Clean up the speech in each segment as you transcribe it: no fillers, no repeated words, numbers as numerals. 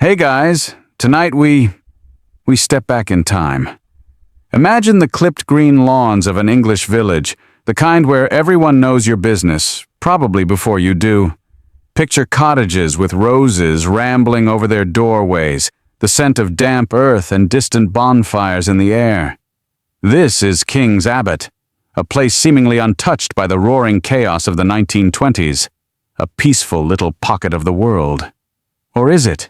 Hey guys, tonight we step back in time. Imagine the clipped green lawns of an English village, the kind where everyone knows your business, probably before you do. Picture cottages with roses rambling over their doorways, the scent of damp earth and distant bonfires in the air. This is King's Abbot, a place seemingly untouched by the roaring chaos of the 1920s, a peaceful little pocket of the world. Or is it?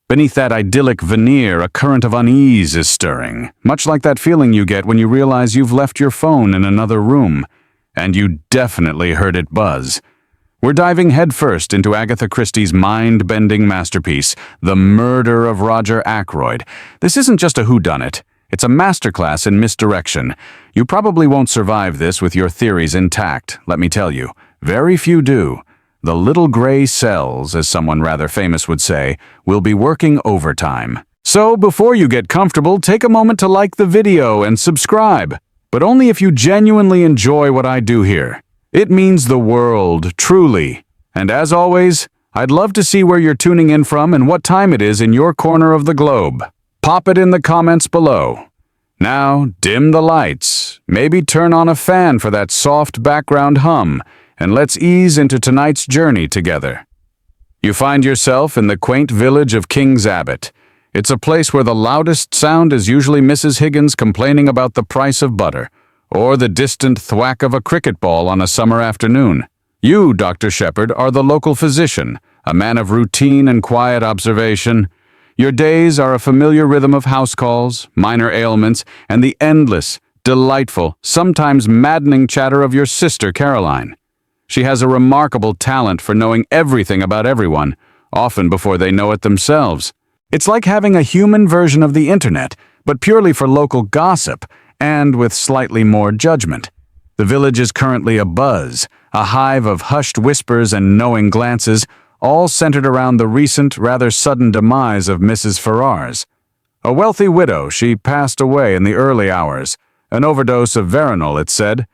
Beneath that idyllic veneer, a current of unease is stirring, much like that feeling you get when you realize you've left your phone in another room, and you definitely heard it buzz. We're diving headfirst into Agatha Christie's mind-bending masterpiece, The Murder of Roger Ackroyd. This isn't just a whodunit. It's a masterclass in misdirection. You probably won't survive this with your theories intact, let me tell you. Very few do. The little gray cells, as someone rather famous would say, will be working overtime. So before you get comfortable, take a moment to like the video and subscribe. But only if you genuinely enjoy what I do here. It means the world, truly. And as always, I'd love to see where you're tuning in from and what time it is in your corner of the globe. Pop it in the comments below. Now, dim the lights. Maybe turn on a fan for that soft background hum, and let's ease into tonight's journey together. You find yourself in the quaint village of King's Abbot. It's a place where the loudest sound is usually Mrs. Higgins complaining about the price of butter, or the distant thwack of a cricket ball on a summer afternoon. You, Dr. Shepherd, are the local physician, a man of routine and quiet observation. Your days are a familiar rhythm of house calls, minor ailments, and the endless, delightful, sometimes maddening chatter of your sister Caroline. She has a remarkable talent for knowing everything about everyone, often before they know it themselves. It's like having a human version of the internet, but purely for local gossip, and with slightly more judgment. The village is currently abuzz, a hive of hushed whispers and knowing glances, all centered around the recent, rather sudden demise of Mrs. Ferrars. A wealthy widow, she passed away in the early hours. An overdose of veronal, it's said.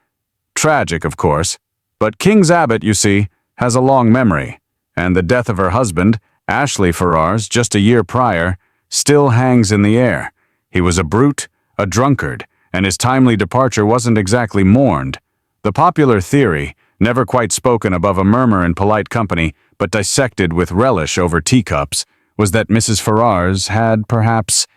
Tragic, of course. But King's Abbot, you see, has a long memory, and the death of her husband, Ashley Ferrars, just a year prior, still hangs in the air. He was a brute, a drunkard, and his timely departure wasn't exactly mourned. The popular theory, never quite spoken above a murmur in polite company, but dissected with relish over teacups, was that Mrs. Ferrars had, perhaps,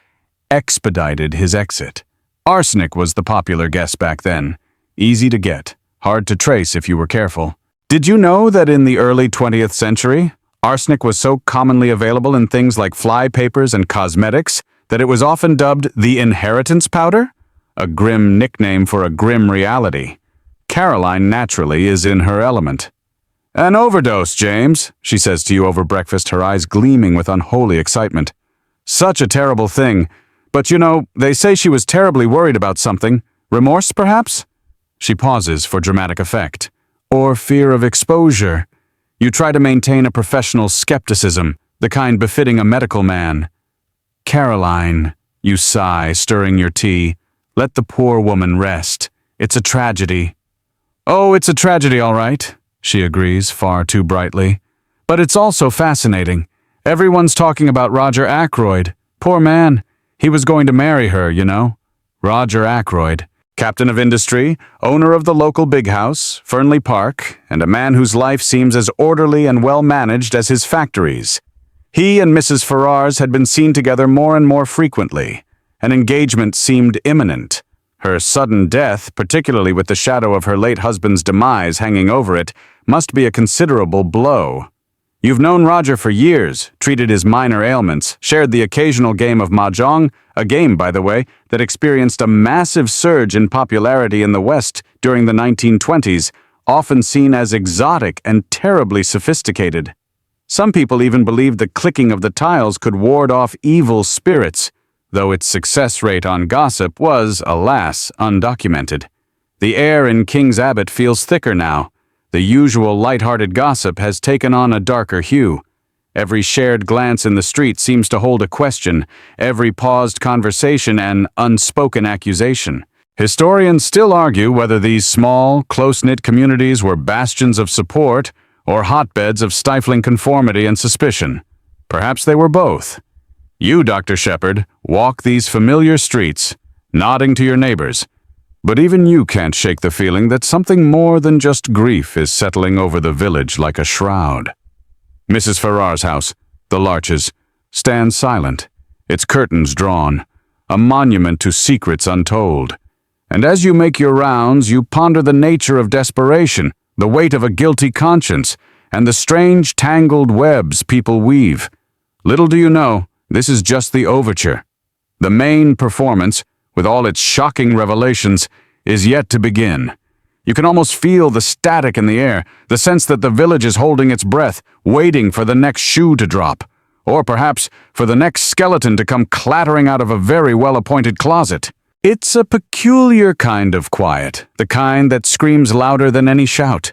expedited his exit. Arsenic was the popular guess back then. Easy to get. Hard to trace if you were careful. Did you know that in the early 20th century, arsenic was so commonly available in things like fly papers and cosmetics that it was often dubbed the inheritance powder? A grim nickname for a grim reality. Caroline, naturally, is in her element. An overdose, James, she says to you over breakfast, her eyes gleaming with unholy excitement. Such a terrible thing. But you know, they say she was terribly worried about something. Remorse, perhaps? She pauses for dramatic effect. Or fear of exposure. You try to maintain a professional skepticism, the kind befitting a medical man. Caroline, you sigh, stirring your tea. Let the poor woman rest. It's a tragedy. Oh, it's a tragedy, all right, she agrees, far too brightly. But it's also fascinating. Everyone's talking about Roger Ackroyd. Poor man. He was going to marry her, you know. Roger Ackroyd. Captain of industry, owner of the local big house, Fernley Park, and a man whose life seems as orderly and well-managed as his factories. He and Mrs. Ferrars had been seen together more and more frequently. An engagement seemed imminent. Her sudden death, particularly with the shadow of her late husband's demise hanging over it, must be a considerable blow. You've known Roger for years, treated his minor ailments, shared the occasional game of mahjong, a game, by the way, that experienced a massive surge in popularity in the West during the 1920s, often seen as exotic and terribly sophisticated. Some people even believed the clicking of the tiles could ward off evil spirits, though its success rate on gossip was, alas, undocumented. The air in King's Abbot feels thicker now. The usual light-hearted gossip has taken on a darker hue. Every shared glance in the street seems to hold a question, every paused conversation an unspoken accusation. Historians still argue whether these small, close-knit communities were bastions of support or hotbeds of stifling conformity and suspicion. Perhaps they were both. You, Dr. Shepherd, walk these familiar streets, nodding to your neighbors. But even you can't shake the feeling that something more than just grief is settling over the village like a shroud. Mrs. Farrar's house, the Larches, stands silent, its curtains drawn, a monument to secrets untold. And as you make your rounds, you ponder the nature of desperation, the weight of a guilty conscience, and the strange tangled webs people weave. Little do you know, this is just the overture. The main performance, with all its shocking revelations, is yet to begin. You can almost feel the static in the air, the sense that the village is holding its breath, waiting for the next shoe to drop, or perhaps for the next skeleton to come clattering out of a very well-appointed closet. It's a peculiar kind of quiet, the kind that screams louder than any shout.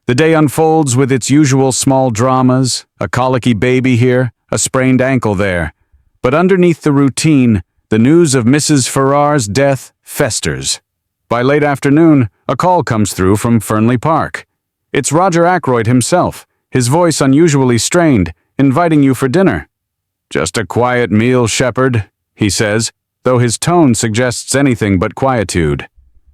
The day unfolds with its usual small dramas, a colicky baby here, a sprained ankle there. But underneath the routine, the news of Mrs. Farrar's death festers. By late afternoon, a call comes through from Fernley Park. It's Roger Ackroyd himself, his voice unusually strained, inviting you for dinner. "Just a quiet meal, Shepherd," he says, though his tone suggests anything but quietude.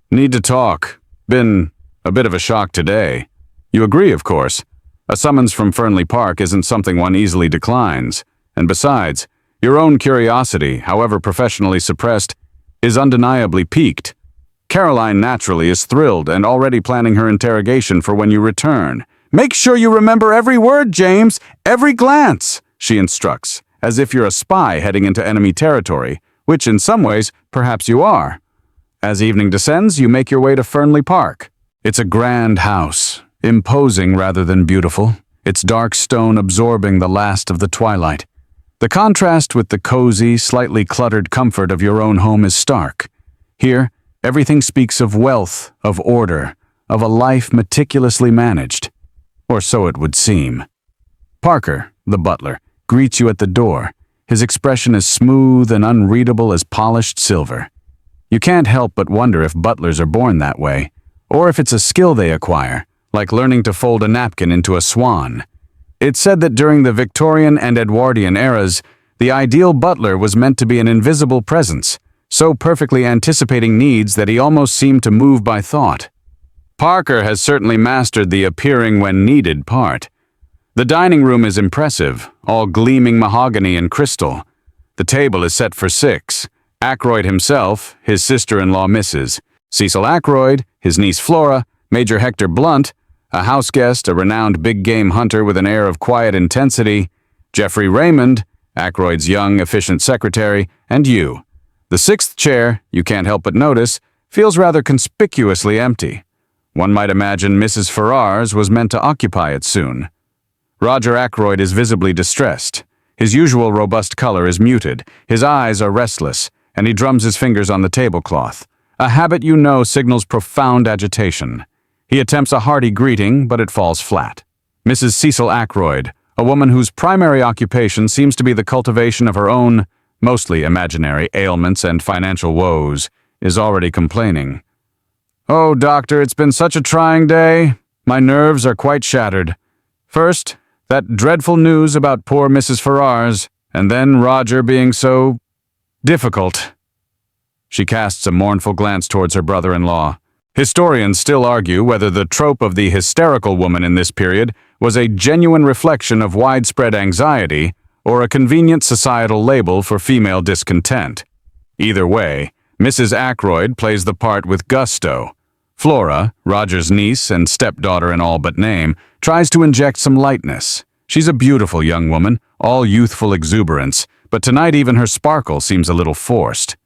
"Need to talk. Been a bit of a shock today." You agree, of course. A summons from Fernley Park isn't something one easily declines. And besides, your own curiosity, however professionally suppressed, is undeniably piqued. Caroline naturally is thrilled and already planning her interrogation for when you return. "Make sure you remember every word, James, every glance," she instructs, as if you're a spy heading into enemy territory, which in some ways, perhaps you are. As evening descends, you make your way to Fernley Park. It's a grand house, imposing rather than beautiful, its dark stone absorbing the last of the twilight. The contrast with the cozy, slightly cluttered comfort of your own home is stark. Here, everything speaks of wealth, of order, of a life meticulously managed. Or so it would seem. Parker, the butler, greets you at the door, his expression as smooth and unreadable as polished silver. You can't help but wonder if butlers are born that way, or if it's a skill they acquire, like learning to fold a napkin into a swan. It's said that during the Victorian and Edwardian eras, the ideal butler was meant to be an invisible presence, so perfectly anticipating needs that he almost seemed to move by thought. Parker has certainly mastered the appearing when needed part. The dining room is impressive, all gleaming mahogany and crystal. The table is set for 6. Ackroyd himself, his sister-in-law Mrs. Cecil Ackroyd, his niece Flora, Major Hector Blunt, a house guest, a renowned big-game hunter with an air of quiet intensity, Geoffrey Raymond, Ackroyd's young, efficient secretary, and you. The 6th chair, you can't help but notice, feels rather conspicuously empty. One might imagine Mrs. Farrar's was meant to occupy it soon. Roger Ackroyd is visibly distressed. His usual robust color is muted, his eyes are restless, and he drums his fingers on the tablecloth. A habit you know signals profound agitation. He attempts a hearty greeting, but it falls flat. Mrs. Cecil Ackroyd, a woman whose primary occupation seems to be the cultivation of her own, mostly imaginary, ailments and financial woes, is already complaining. "Oh, doctor, it's been such a trying day. My nerves are quite shattered. First, that dreadful news about poor Mrs. Farrar's, and then Roger being so difficult." She casts a mournful glance towards her brother-in-law. Historians still argue whether the trope of the hysterical woman in this period was a genuine reflection of widespread anxiety or a convenient societal label for female discontent. Either way, Mrs. Ackroyd plays the part with gusto. Flora, Roger's niece and stepdaughter in all but name, tries to inject some lightness. She's a beautiful young woman, all youthful exuberance, but tonight even her sparkle seems a little forced.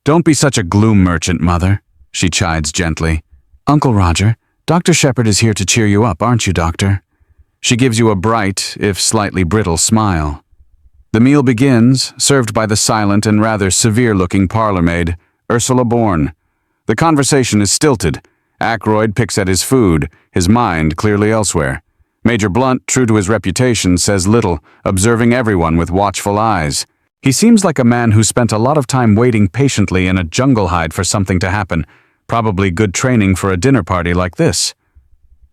"Don't be such a gloom merchant, Mother," she chides gently. "Uncle Roger, Dr. Shepherd is here to cheer you up, aren't you, Doctor?" She gives you a bright, if slightly brittle, smile. The meal begins, served by the silent and rather severe-looking parlour-maid, Ursula Bourne. The conversation is stilted. Ackroyd picks at his food, his mind clearly elsewhere. Major Blunt, true to his reputation, says little, observing everyone with watchful eyes. He seems like a man who spent a lot of time waiting patiently in a jungle hide for something to happen, probably good training for a dinner party like this.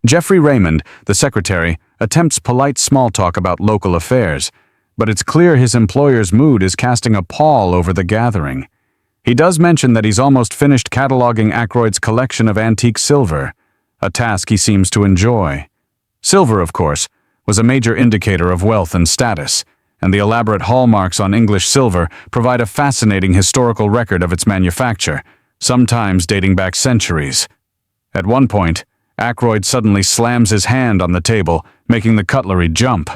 Geoffrey Raymond, the secretary, attempts polite small talk about local affairs, but it's clear his employer's mood is casting a pall over the gathering. He does mention that he's almost finished cataloging Ackroyd's collection of antique silver, a task he seems to enjoy. Silver, of course, was a major indicator of wealth and status, and the elaborate hallmarks on English silver provide a fascinating historical record of its manufacture, sometimes dating back centuries. At one point, Ackroyd suddenly slams his hand on the table, making the cutlery jump.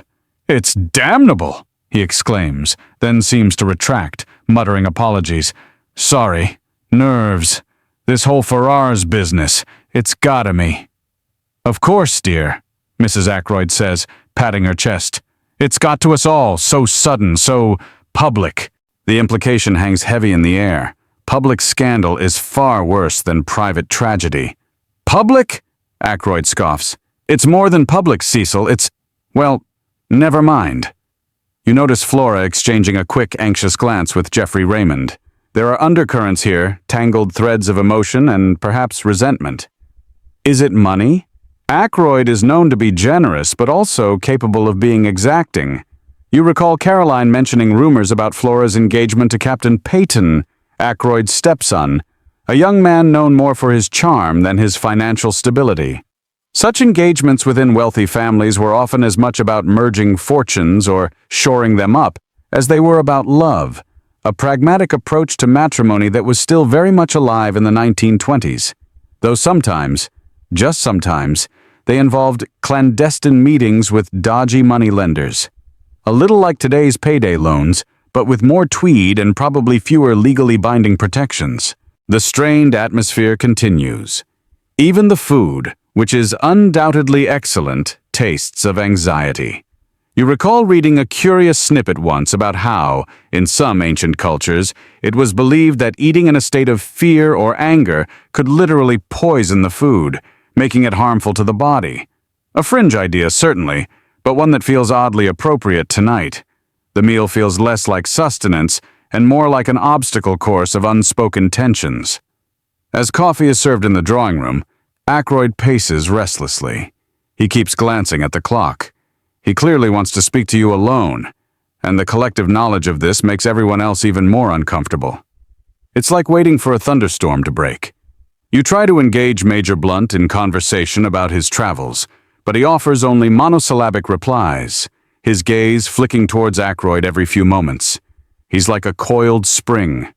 "It's damnable!" he exclaims, then seems to retract, muttering apologies. "Sorry. Nerves. This whole Ferrars business. It's gotta me." "Of course, dear," Mrs. Ackroyd says, patting her chest. "It's got to us all, so sudden, so public." The implication hangs heavy in the air. Public scandal is far worse than private tragedy. "Public?" Ackroyd scoffs. "It's more than public, Cecil. Well, never mind." You notice Flora exchanging a quick, anxious glance with Geoffrey Raymond. There are undercurrents here, tangled threads of emotion and perhaps resentment. Is it money? Ackroyd is known to be generous, but also capable of being exacting. You recall Caroline mentioning rumors about Flora's engagement to Captain Peyton, Ackroyd's stepson, a young man known more for his charm than his financial stability. Such engagements within wealthy families were often as much about merging fortunes or shoring them up as they were about love, a pragmatic approach to matrimony that was still very much alive in the 1920s, though sometimes, just sometimes, they involved clandestine meetings with dodgy moneylenders. A little like today's payday loans, but with more tweed and probably fewer legally binding protections. The strained atmosphere continues. Even the food, which is undoubtedly excellent, tastes of anxiety. You recall reading a curious snippet once about how, in some ancient cultures, it was believed that eating in a state of fear or anger could literally poison the food, making it harmful to the body. A fringe idea, certainly, but one that feels oddly appropriate tonight. The meal feels less like sustenance and more like an obstacle course of unspoken tensions. As coffee is served in the drawing room, Ackroyd paces restlessly. He keeps glancing at the clock. He clearly wants to speak to you alone, and the collective knowledge of this makes everyone else even more uncomfortable. It's like waiting for a thunderstorm to break. You try to engage Major Blunt in conversation about his travels, but he offers only monosyllabic replies, his gaze flicking towards Ackroyd every few moments. He's like a coiled spring.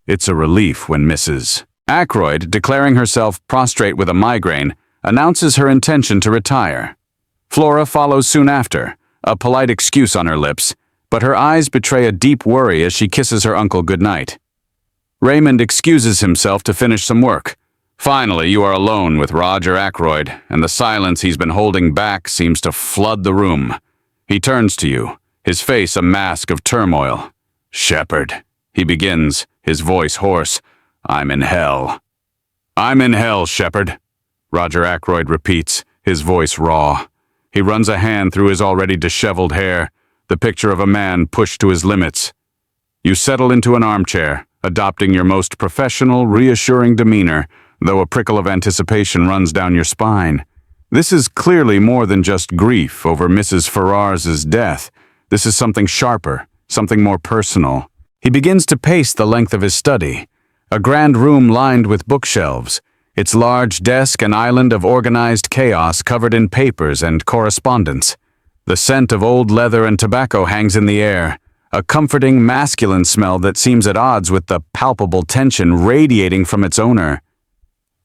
It's a relief when Mrs. Ackroyd, declaring herself prostrate with a migraine, announces her intention to retire. Flora follows soon after, a polite excuse on her lips, but her eyes betray a deep worry as she kisses her uncle goodnight. Raymond excuses himself to finish some work. Finally, you are alone with Roger Ackroyd, and the silence he's been holding back seems to flood the room. He turns to you, his face a mask of turmoil. "Shepard," he begins, his voice hoarse. "I'm in hell." "I'm in hell, Shepard," Roger Ackroyd repeats, his voice raw. He runs a hand through his already disheveled hair, the picture of a man pushed to his limits. You settle into an armchair, adopting your most professional, reassuring demeanor, though a prickle of anticipation runs down your spine. This is clearly more than just grief over Mrs. Ferrars's death. This is something sharper, something more personal. He begins to pace the length of his study, a grand room lined with bookshelves, its large desk an island of organized chaos covered in papers and correspondence. The scent of old leather and tobacco hangs in the air, a comforting masculine smell that seems at odds with the palpable tension radiating from its owner.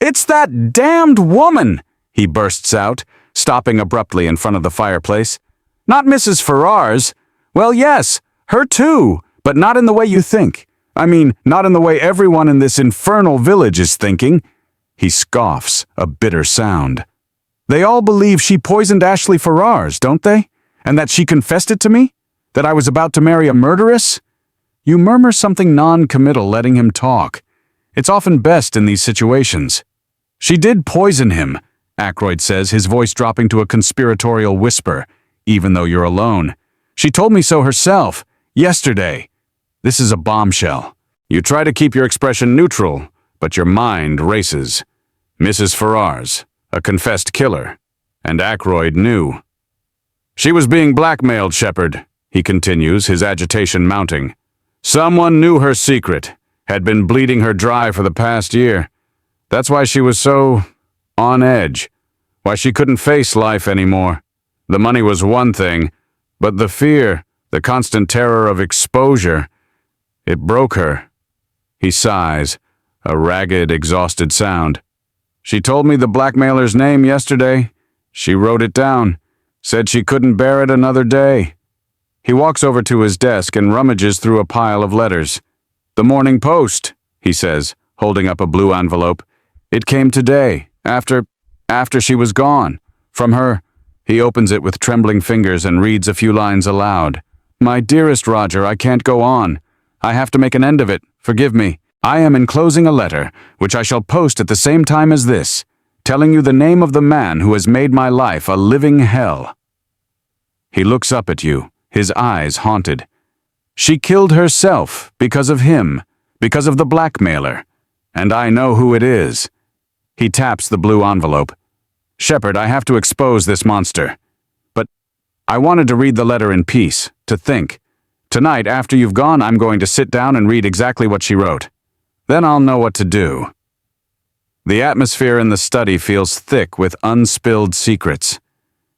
"It's that damned woman!" he bursts out, stopping abruptly in front of the fireplace. "Not Mrs. Ferrars. Well, yes, her too, but not in the way you think. I mean, not in the way everyone in this infernal village is thinking." He scoffs, a bitter sound. "They all believe she poisoned Ashley Ferrars, don't they? And that she confessed it to me? That I was about to marry a murderess?" You murmur something non-committal, letting him talk. It's often best in these situations. "She did poison him," Ackroyd says, his voice dropping to a conspiratorial whisper, "even though you're alone. She told me so herself, yesterday." This is a bombshell. You try to keep your expression neutral, but your mind races. Mrs. Ferrars, a confessed killer, and Ackroyd knew. "She was being blackmailed, Shepard," he continues, his agitation mounting. Someone knew her secret, had been bleeding her dry for the past year. That's why she was so on edge, why she couldn't face life anymore. The money was one thing, but the fear, the constant terror of exposure, it broke her. He sighs, a ragged, exhausted sound. She told me the blackmailer's name yesterday. She wrote it down, said she couldn't bear it another day. He walks over to his desk and rummages through a pile of letters. The Morning Post, he says, holding up a blue envelope. It came today, after she was gone. From her. He opens it with trembling fingers and reads a few lines aloud. My dearest Roger, I can't go on. I have to make an end of it. Forgive me. I am enclosing a letter, which I shall post at the same time as this, telling you the name of the man who has made my life a living hell. He looks up at you, his eyes haunted. She killed herself because of him, because of the blackmailer, and I know who it is. He taps the blue envelope. Shepard, I have to expose this monster. But I wanted to read the letter in peace, to think. Tonight, after you've gone, I'm going to sit down and read exactly what she wrote. Then I'll know what to do. The atmosphere in the study feels thick with unspilled secrets.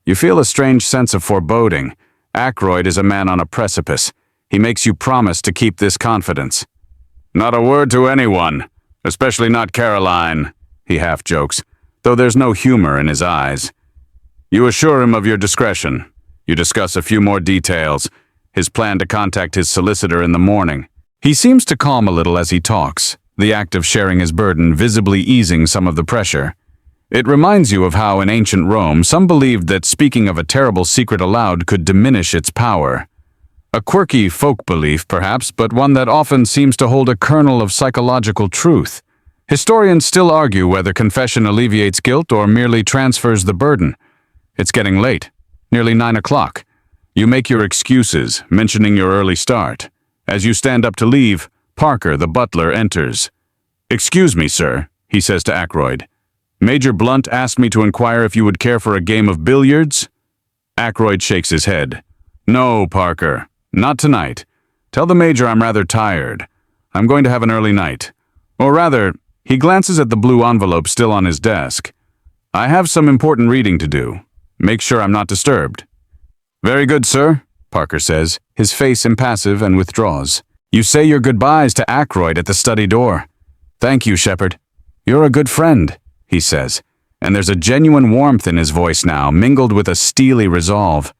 You feel a strange sense of foreboding. Ackroyd is a man on a precipice. He makes you promise to keep this confidence. Not a word to anyone, especially not Caroline, he half jokes, though there's no humor in his eyes. You assure him of your discretion. You discuss a few more details, his plan to contact his solicitor in the morning. He seems to calm a little as he talks, the act of sharing his burden visibly easing some of the pressure. It reminds you of how in ancient Rome some believed that speaking of a terrible secret aloud could diminish its power. A quirky folk belief, perhaps, but one that often seems to hold a kernel of psychological truth. Historians still argue whether confession alleviates guilt or merely transfers the burden. It's getting late, nearly 9 o'clock. You make your excuses, mentioning your early start. As you stand up to leave, Parker, the butler, enters. Excuse me, sir, he says to Ackroyd. Major Blunt asked me to inquire if you would care for a game of billiards? Ackroyd shakes his head. No, Parker, not tonight. Tell the Major I'm rather tired. I'm going to have an early night. Or rather, he glances at the blue envelope still on his desk. I have some important reading to do. Make sure I'm not disturbed. Very good, sir, Parker says, his face impassive, and withdraws. You say your goodbyes to Ackroyd at the study door. Thank you, Shepard. You're a good friend, he says, and there's a genuine warmth in his voice now, mingled with a steely resolve.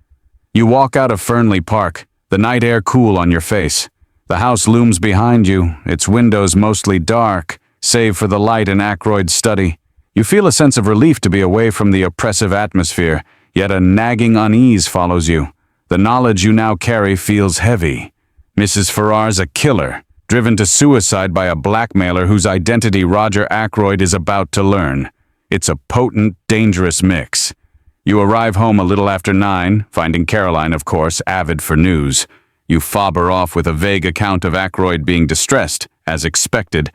You walk out of Fernley Park, the night air cool on your face. The house looms behind you, its windows mostly dark, save for the light in Ackroyd's study. You feel a sense of relief to be away from the oppressive atmosphere, yet a nagging unease follows you. The knowledge you now carry feels heavy. Mrs. Farrar's a killer, driven to suicide by a blackmailer whose identity Roger Ackroyd is about to learn. It's a potent, dangerous mix. You arrive home a little after 9, finding Caroline, of course, avid for news. You fob her off with a vague account of Ackroyd being distressed, as expected.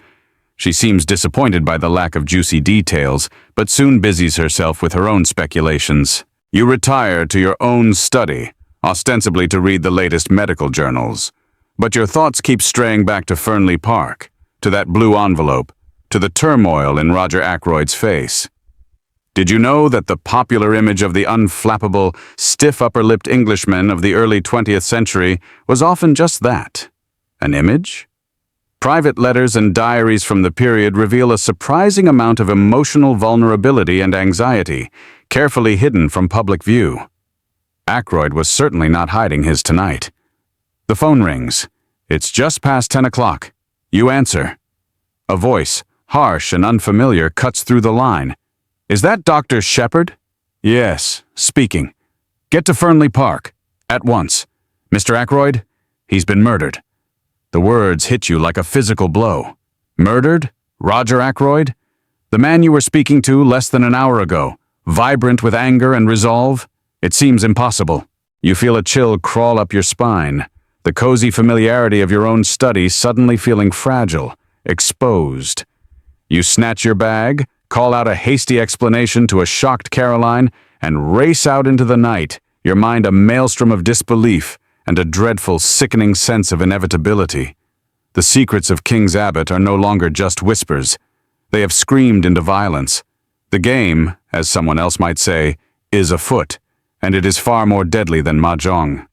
She seems disappointed by the lack of juicy details, but soon busies herself with her own speculations. You retire to your own study, ostensibly to read the latest medical journals. But your thoughts keep straying back to Fernley Park, to that blue envelope, to the turmoil in Roger Ackroyd's face. Did you know that the popular image of the unflappable, stiff upper-lipped Englishman of the early 20th century was often just that, an image? Private letters and diaries from the period reveal a surprising amount of emotional vulnerability and anxiety, carefully hidden from public view. Ackroyd was certainly not hiding his tonight. The phone rings. It's just past 10 o'clock. You answer. A voice, harsh and unfamiliar, cuts through the line. Is that Dr. Shepard? Yes, speaking. Get to Fernley Park. At once. Mr. Ackroyd? He's been murdered. The words hit you like a physical blow. Murdered? Roger Ackroyd? The man you were speaking to less than an hour ago, vibrant with anger and resolve? It seems impossible. You feel a chill crawl up your spine, the cozy familiarity of your own study suddenly feeling fragile, exposed. You snatch your bag, call out a hasty explanation to a shocked Caroline, and race out into the night, your mind a maelstrom of disbelief, and a dreadful, sickening sense of inevitability. The secrets of King's Abbot are no longer just whispers. They have screamed into violence. The game, as someone else might say, is afoot, and it is far more deadly than mahjong.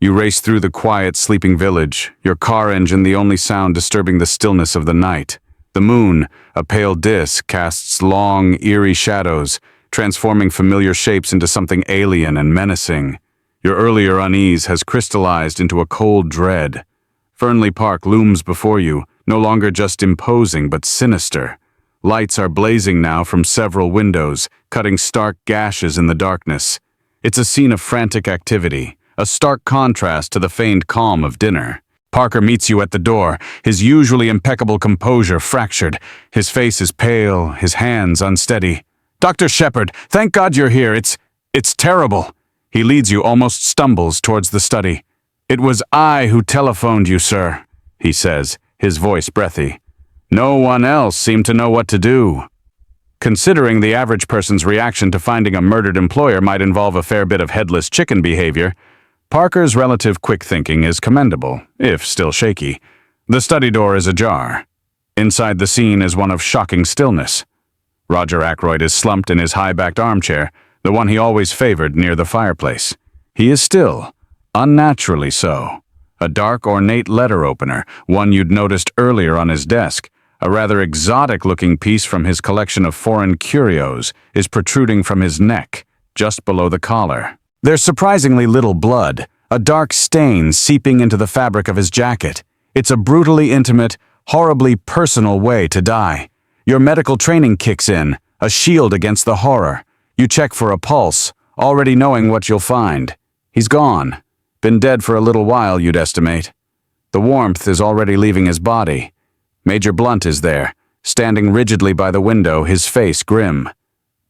You race through the quiet, sleeping village, your car engine the only sound disturbing the stillness of the night. The moon, a pale disk, casts long, eerie shadows, transforming familiar shapes into something alien and menacing. Your earlier unease has crystallized into a cold dread. Fernley Park looms before you, no longer just imposing but sinister. Lights are blazing now from several windows, cutting stark gashes in the darkness. It's a scene of frantic activity, a stark contrast to the feigned calm of dinner. Parker meets you at the door, his usually impeccable composure fractured. His face is pale, his hands unsteady. "Dr. Shepard, thank God you're here. It's terrible." He leads you, almost stumbles towards the study. "It was I who telephoned you, sir," he says, his voice breathy. No one else seemed to know what to do. Considering the average person's reaction to finding a murdered employer might involve a fair bit of headless chicken behavior, Parker's relative quick thinking is commendable, if still shaky. The study door is ajar. Inside the scene is one of shocking stillness. Roger Ackroyd is slumped in his high-backed armchair, the one he always favored near the fireplace. He is still, unnaturally so. A dark, ornate letter opener, one you'd noticed earlier on his desk, a rather exotic-looking piece from his collection of foreign curios, is protruding from his neck, just below the collar. There's surprisingly little blood, a dark stain seeping into the fabric of his jacket. It's a brutally intimate, horribly personal way to die. Your medical training kicks in, a shield against the horror. You check for a pulse, already knowing what you'll find. He's gone. Been dead for a little while, you'd estimate. The warmth is already leaving his body. Major Blunt is there, standing rigidly by the window, his face grim.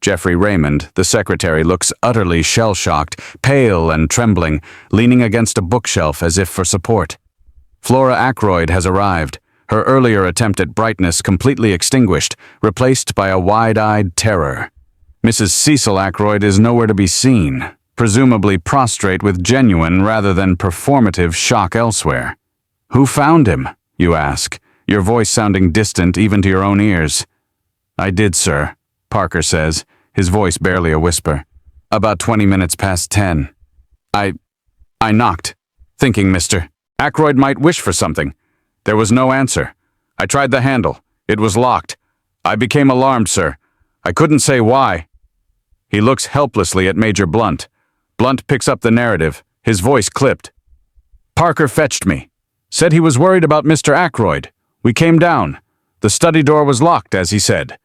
Jeffrey Raymond, the secretary, looks utterly shell-shocked, pale and trembling, leaning against a bookshelf as if for support. Flora Ackroyd has arrived, her earlier attempt at brightness completely extinguished, replaced by a wide-eyed terror. Mrs. Cecil Ackroyd is nowhere to be seen, presumably prostrate with genuine rather than performative shock elsewhere. "Who found him?" you ask, your voice sounding distant even to your own ears. "I did, sir," Parker says, his voice barely a whisper. "About 20 minutes past 10. I knocked, thinking Mr. Ackroyd might wish for something. There was no answer. I tried the handle. It was locked. I became alarmed, sir. I couldn't say why." He looks helplessly at Major Blunt. Blunt picks up the narrative, his voice clipped. "Parker fetched me. Said he was worried about Mr. Ackroyd. We came down. The study door was locked, as he said.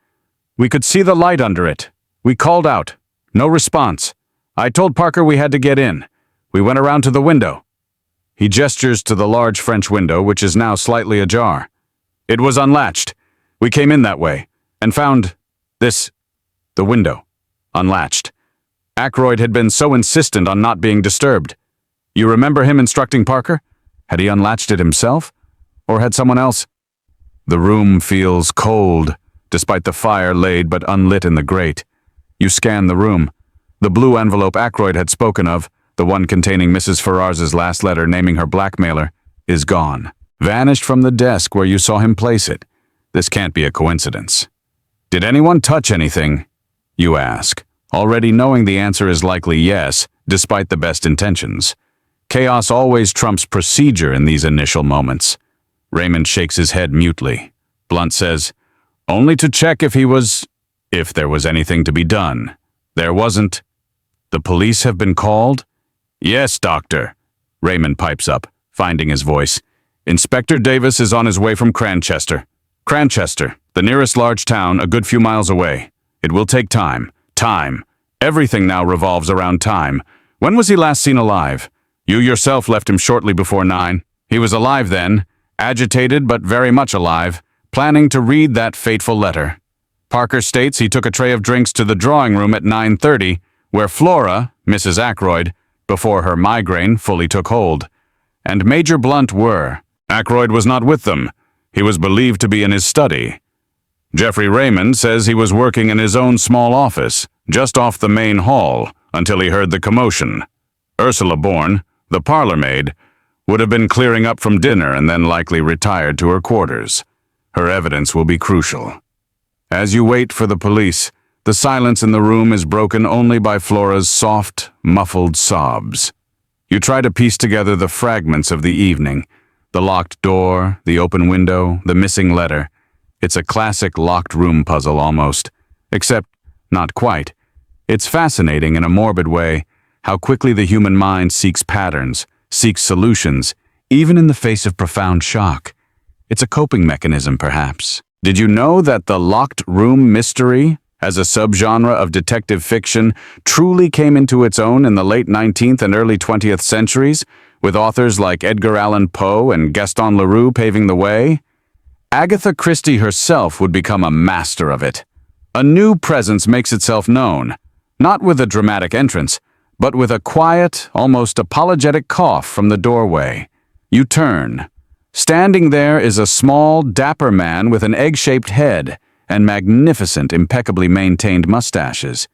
We could see the light under it. We called out. No response. I told Parker we had to get in. We went around to the window." He gestures to the large French window, which is now slightly ajar. "It was unlatched. We came in that way, and found this, the window, unlatched. Ackroyd had been so insistent on not being disturbed. You remember him instructing Parker? Had he unlatched it himself? Or had someone else?" The room feels cold, despite the fire laid but unlit in the grate. You scan the room. The blue envelope Ackroyd had spoken of, the one containing Mrs. Ferrars's last letter naming her blackmailer, is gone. Vanished from the desk where you saw him place it. This can't be a coincidence. "Did anyone touch anything?" you ask, already knowing the answer is likely yes, despite the best intentions. Chaos always trumps procedure in these initial moments. Raymond shakes his head mutely. Blunt says, "Only to check if there was anything to be done. There wasn't." "The police have been called?" "Yes, doctor," Raymond pipes up, finding his voice. "Inspector Davis is on his way from Cranchester. Cranchester, the nearest large town, a good few miles away. It will take time. Time. Everything now revolves around time. When was he last seen alive? You yourself left him shortly before 9. He was alive then, agitated but very much alive, planning to read that fateful letter. Parker states he took a tray of drinks to the drawing room at 9:30, where Flora, Mrs. Ackroyd, before her migraine fully took hold, and Major Blunt were. Ackroyd was not with them. He was believed to be in his study. Jeffrey Raymond says he was working in his own small office, just off the main hall, until he heard the commotion. Ursula Bourne, The parlour-maid would have been clearing up from dinner and then likely retired to her quarters. Her evidence will be crucial. As you wait for the police, the silence in the room is broken only by Flora's soft, muffled sobs. You try to piece together the fragments of the evening: the locked door, the open window, the missing letter. It's a classic locked room puzzle almost, except not quite. It's fascinating in a morbid way how quickly the human mind seeks patterns, seeks solutions, even in the face of profound shock. It's a coping mechanism, perhaps. Did you know that the locked room mystery, as a subgenre of detective fiction, truly came into its own in the late 19th and early 20th centuries, with authors like Edgar Allan Poe and Gaston Leroux paving the way? Agatha Christie herself would become a master of it. A new presence makes itself known, not with a dramatic entrance, but with a quiet, almost apologetic cough from the doorway. You turn. Standing there is a small, dapper man with an egg-shaped head and magnificent, impeccably maintained mustaches.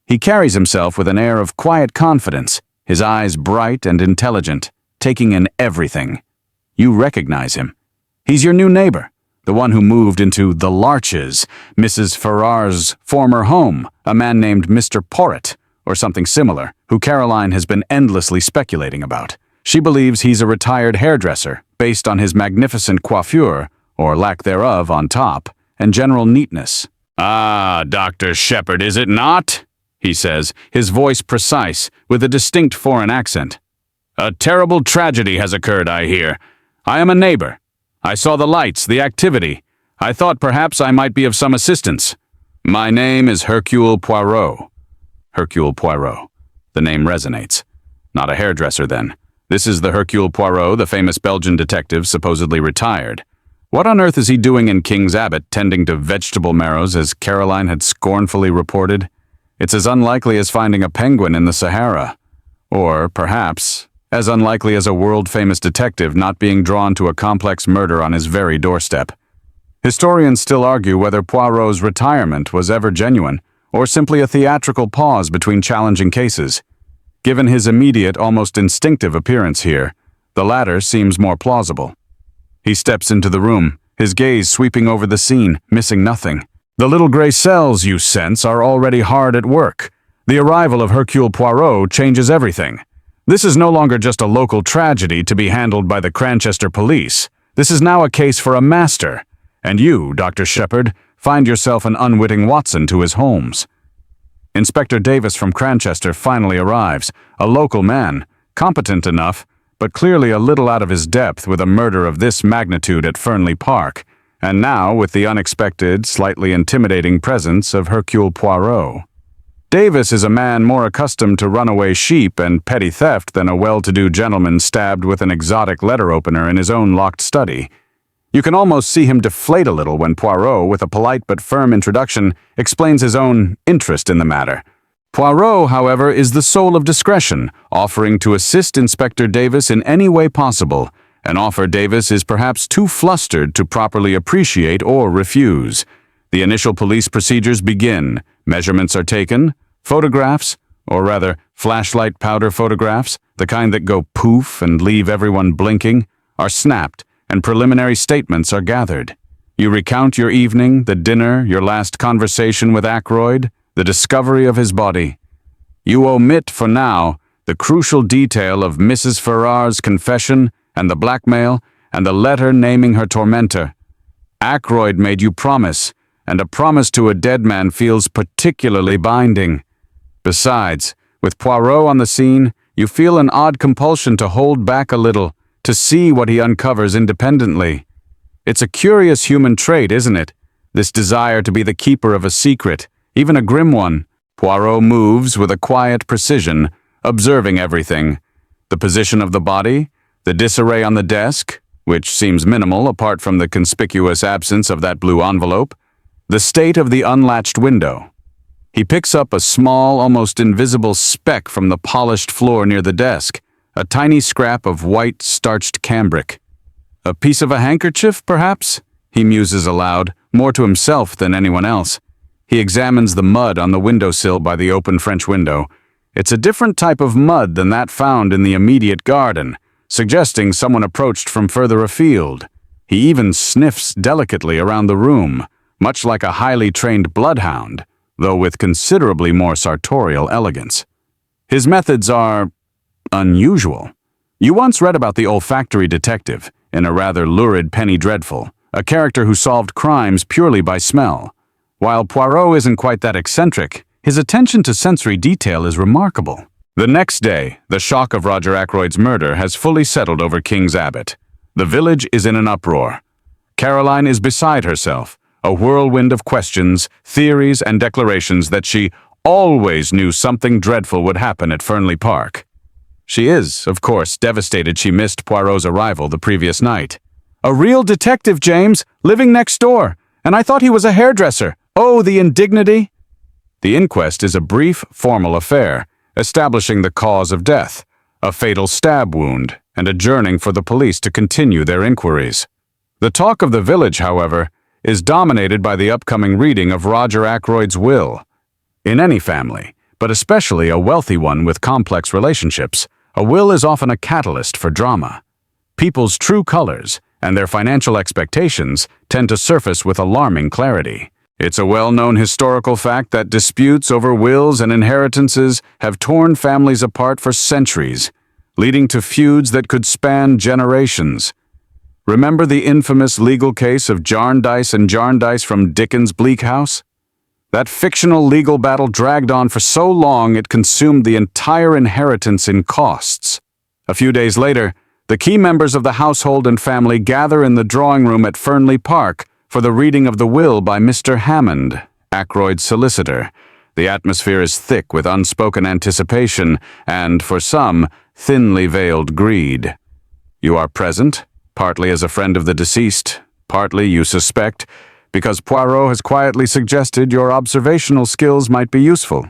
He carries himself with an air of quiet confidence, his eyes bright and intelligent, taking in everything. You recognize him. He's your new neighbor, the one who moved into the Larches, Mrs. Farrar's former home, a man named Mr. Porritt, or something similar, who Caroline has been endlessly speculating about. She believes he's a retired hairdresser, based on his magnificent coiffure, or lack thereof on top, and general neatness. "Ah, Dr. Shepherd, is it not?" he says, his voice precise, with a distinct foreign accent. "A terrible tragedy has occurred, I hear. I am a neighbor. I saw the lights, the activity. I thought perhaps I might be of some assistance. My name is Hercule Poirot." Hercule Poirot. The name resonates. Not a hairdresser, then. This is the Hercule Poirot, the famous Belgian detective, supposedly retired. What on earth is he doing in King's Abbot, tending to vegetable marrows, as Caroline had scornfully reported? It's as unlikely as finding a penguin in the Sahara. Or, perhaps, as unlikely as a world-famous detective not being drawn to a complex murder on his very doorstep. Historians still argue whether Poirot's retirement was ever genuine, or simply a theatrical pause between challenging cases. Given his immediate, almost instinctive appearance here, the latter seems more plausible. He steps into the room, his gaze sweeping over the scene, missing nothing. The little gray cells, you sense, are already hard at work. The arrival of Hercule Poirot changes everything. This is no longer just a local tragedy to be handled by the Cranchester police. This is now a case for a master. And you, Dr. Shepherd, find yourself an unwitting Watson to his Holmes. Inspector Davis from Cranchester finally arrives, a local man, competent enough, but clearly a little out of his depth with a murder of this magnitude at Fernley Park, and now with the unexpected, slightly intimidating presence of Hercule Poirot. Davis is a man more accustomed to runaway sheep and petty theft than a well-to-do gentleman stabbed with an exotic letter opener in his own locked study. You can almost see him deflate a little when Poirot, with a polite but firm introduction, explains his own interest in the matter. Poirot, however, is the soul of discretion, offering to assist Inspector Davis in any way possible, an offer Davis is perhaps too flustered to properly appreciate or refuse. The initial police procedures begin. Measurements are taken. Photographs, or rather, flashlight powder photographs, the kind that go poof and leave everyone blinking, are snapped, and preliminary statements are gathered. You recount your evening, the dinner, your last conversation with Ackroyd, the discovery of his body. You omit, for now, the crucial detail of Mrs. Farrar's confession and the blackmail and the letter naming her tormentor. Ackroyd made you promise, and a promise to a dead man feels particularly binding. Besides, with Poirot on the scene, you feel an odd compulsion to hold back a little, to see what he uncovers independently. It's a curious human trait, isn't it? This desire to be the keeper of a secret, even a grim one. Poirot moves with a quiet precision, observing everything. The position of the body, the disarray on the desk, which seems minimal apart from the conspicuous absence of that blue envelope, the state of the unlatched window. He picks up a small, almost invisible speck from the polished floor near the desk, a tiny scrap of white, starched cambric. A piece of a handkerchief, perhaps? He muses aloud, more to himself than anyone else. He examines the mud on the windowsill by the open French window. It's a different type of mud than that found in the immediate garden, suggesting someone approached from further afield. He even sniffs delicately around the room, much like a highly trained bloodhound, though with considerably more sartorial elegance. His methods are unusual. You once read about the olfactory detective in a rather lurid Penny Dreadful, a character who solved crimes purely by smell. While Poirot isn't quite that eccentric, his attention to sensory detail is remarkable. The next day, the shock of Roger Ackroyd's murder has fully settled over King's Abbot. The village is in an uproar. Caroline is beside herself, a whirlwind of questions, theories, and declarations that she always knew something dreadful would happen at Fernley Park. She is, of course, devastated she missed Poirot's arrival the previous night. "A real detective, James, living next door, and I thought he was a hairdresser. Oh, the indignity!" The inquest is a brief, formal affair, establishing the cause of death, a fatal stab wound, and adjourning for the police to continue their inquiries. The talk of the village, however, is dominated by the upcoming reading of Roger Ackroyd's will. In any family, but especially a wealthy one with complex relationships, a will is often a catalyst for drama. People's true colors and their financial expectations tend to surface with alarming clarity. It's a well-known historical fact that disputes over wills and inheritances have torn families apart for centuries, leading to feuds that could span generations. Remember the infamous legal case of Jarndyce and Jarndyce from Dickens' Bleak House? That fictional legal battle dragged on for so long it consumed the entire inheritance in costs. A few days later, the key members of the household and family gather in the drawing room at Fernley Park for the reading of the will by Mr. Hammond, Ackroyd's solicitor. The atmosphere is thick with unspoken anticipation and, for some, thinly veiled greed. You are present, partly as a friend of the deceased, partly, you suspect, because Poirot has quietly suggested your observational skills might be useful.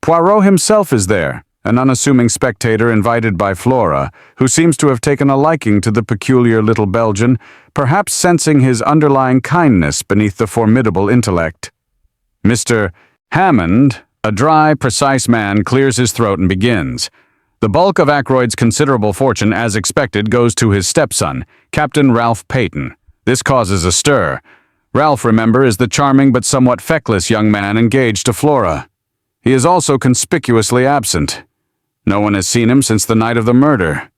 Poirot himself is there, an unassuming spectator invited by Flora, who seems to have taken a liking to the peculiar little Belgian, perhaps sensing his underlying kindness beneath the formidable intellect. Mr. Hammond, a dry, precise man, clears his throat and begins. The bulk of Ackroyd's considerable fortune, as expected, goes to his stepson, Captain Ralph Peyton. This causes a stir. Ralph, remember, is the charming but somewhat feckless young man engaged to Flora. He is also conspicuously absent. No one has seen him since the night of the murder.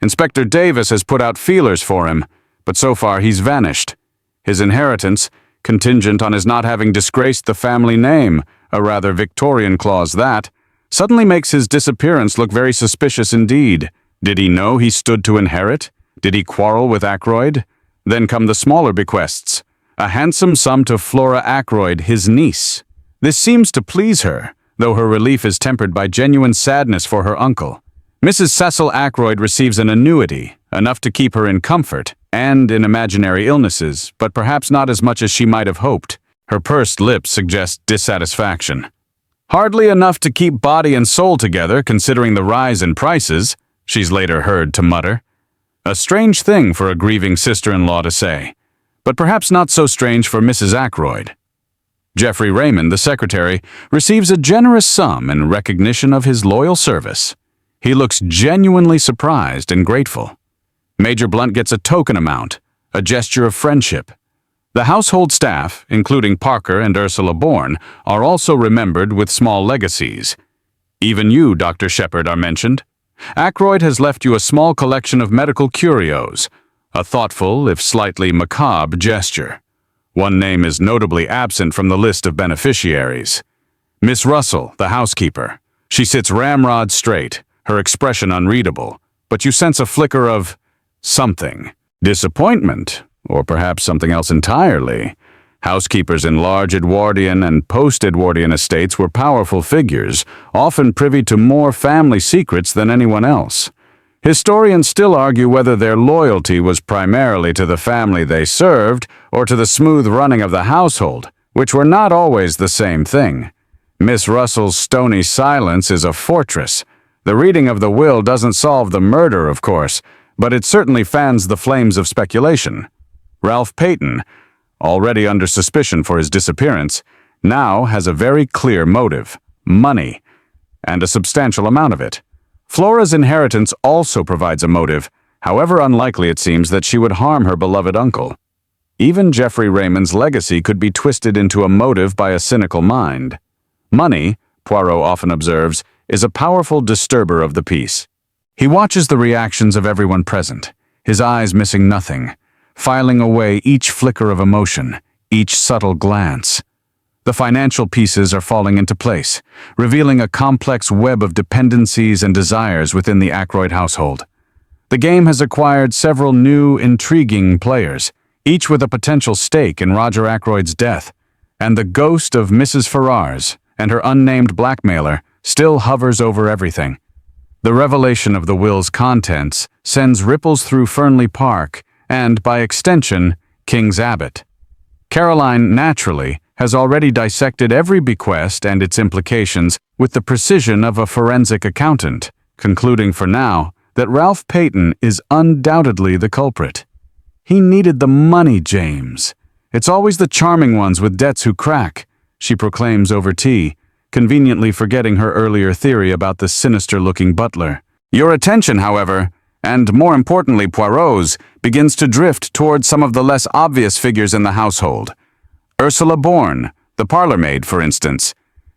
Inspector Davis has put out feelers for him, but so far he's vanished. His inheritance, contingent on his not having disgraced the family name, a rather Victorian clause that, suddenly makes his disappearance look very suspicious indeed. Did he know he stood to inherit? Did he quarrel with Ackroyd? Then come the smaller bequests. A handsome sum to Flora Ackroyd, his niece. This seems to please her, though her relief is tempered by genuine sadness for her uncle. Mrs. Cecil Ackroyd receives an annuity, enough to keep her in comfort and in imaginary illnesses, but perhaps not as much as she might have hoped. Her pursed lips suggest dissatisfaction. Hardly enough to keep body and soul together, considering the rise in prices, she's later heard to mutter. A strange thing for a grieving sister-in-law to say, but perhaps not so strange for Mrs. Ackroyd. Geoffrey Raymond, the secretary, receives a generous sum in recognition of his loyal service. He looks genuinely surprised and grateful. Major Blunt gets a token amount, a gesture of friendship. The household staff, including Parker and Ursula Bourne, are also remembered with small legacies. Even you, Dr. Shepard, are mentioned. Ackroyd has left you a small collection of medical curios, a thoughtful, if slightly macabre, gesture. One name is notably absent from the list of beneficiaries. Miss Russell, the housekeeper. She sits ramrod straight, her expression unreadable, but you sense a flicker of something. Disappointment, or perhaps something else entirely. Housekeepers in large Edwardian and post-Edwardian estates were powerful figures, often privy to more family secrets than anyone else. Historians still argue whether their loyalty was primarily to the family they served or to the smooth running of the household, which were not always the same thing. Miss Russell's stony silence is a fortress. The reading of the will doesn't solve the murder, of course, but it certainly fans the flames of speculation. Ralph Peyton, already under suspicion for his disappearance, now has a very clear motive: money. and a substantial amount of it. Flora's inheritance also provides a motive, however unlikely it seems that she would harm her beloved uncle. Even Geoffrey Raymond's legacy could be twisted into a motive by a cynical mind. Money, Poirot often observes, is a powerful disturber of the peace. He watches the reactions of everyone present, his eyes missing nothing, filing away each flicker of emotion, each subtle glance. The financial pieces are falling into place, revealing a complex web of dependencies and desires within the Ackroyd household. The game has acquired several new, intriguing players, each with a potential stake in Roger Ackroyd's death, and the ghost of Mrs. Ferrars and her unnamed blackmailer still hovers over everything. The revelation of the will's contents sends ripples through Fernley Park and, by extension, King's Abbot. Caroline, naturally, has already dissected every bequest and its implications with the precision of a forensic accountant, concluding for now that Ralph Peyton is undoubtedly the culprit. He needed the money, James. It's always the charming ones with debts who crack, she proclaims over tea, conveniently forgetting her earlier theory about the sinister-looking butler. Your attention, however, and more importantly Poirot's, begins to drift towards some of the less obvious figures in the household. Ursula Bourne, the parlour-maid, for instance.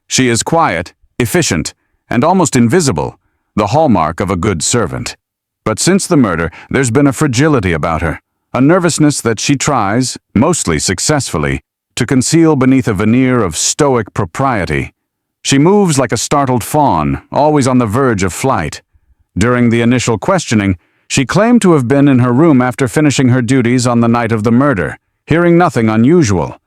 She is quiet, efficient, and almost invisible, the hallmark of a good servant. But since the murder, there's been a fragility about her, a nervousness that she tries, mostly successfully, to conceal beneath a veneer of stoic propriety. She moves like a startled fawn, always on the verge of flight. During the initial questioning, she claimed to have been in her room after finishing her duties on the night of the murder, hearing nothing unusual.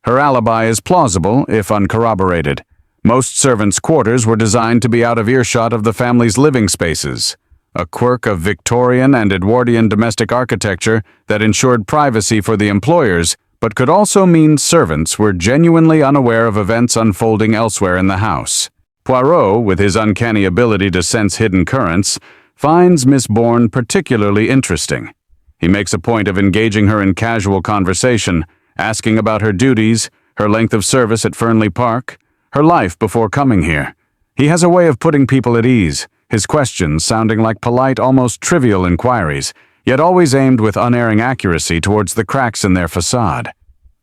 Her alibi is plausible, if uncorroborated. Most servants' quarters were designed to be out of earshot of the family's living spaces, a quirk of Victorian and Edwardian domestic architecture that ensured privacy for the employers, but could also mean servants were genuinely unaware of events unfolding elsewhere in the house. Poirot, with his uncanny ability to sense hidden currents, finds Miss Bourne particularly interesting. He makes a point of engaging her in casual conversation, asking about her duties, her length of service at Fernley Park, her life before coming here. He has a way of putting people at ease, his questions sounding like polite, almost trivial inquiries, yet always aimed with unerring accuracy towards the cracks in their facade.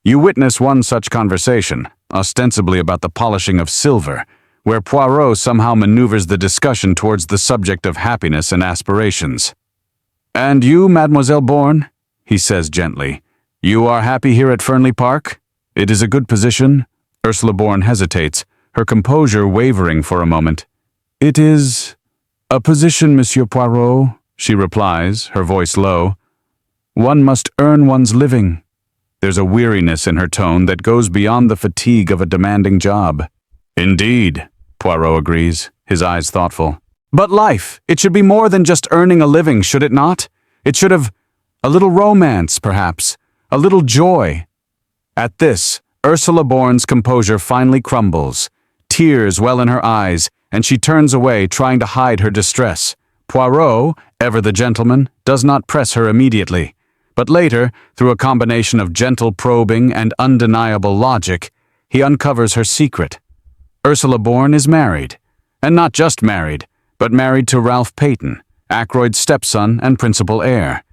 You witness one such conversation, ostensibly about the polishing of silver, where Poirot somehow maneuvers the discussion towards the subject of happiness and aspirations. "And you, Mademoiselle Bourne?" he says gently. "You are happy here at Fernley Park? It is a good position?" Ursula Bourne hesitates, her composure wavering for a moment. "It is a position, Monsieur Poirot," she replies, her voice low. "One must earn one's living." There's a weariness in her tone that goes beyond the fatigue of a demanding job. "Indeed," Poirot agrees, his eyes thoughtful. "But life, it should be more than just earning a living, should it not? It should have a little romance, perhaps, a little joy." At this, Ursula Bourne's composure finally crumbles. Tears well in her eyes, and she turns away, trying to hide her distress. Poirot, ever the gentleman, does not press her immediately. But later, through a combination of gentle probing and undeniable logic, he uncovers her secret. Ursula Bourne is married. And not just married, but married to Ralph Peyton, Ackroyd's stepson and principal heir.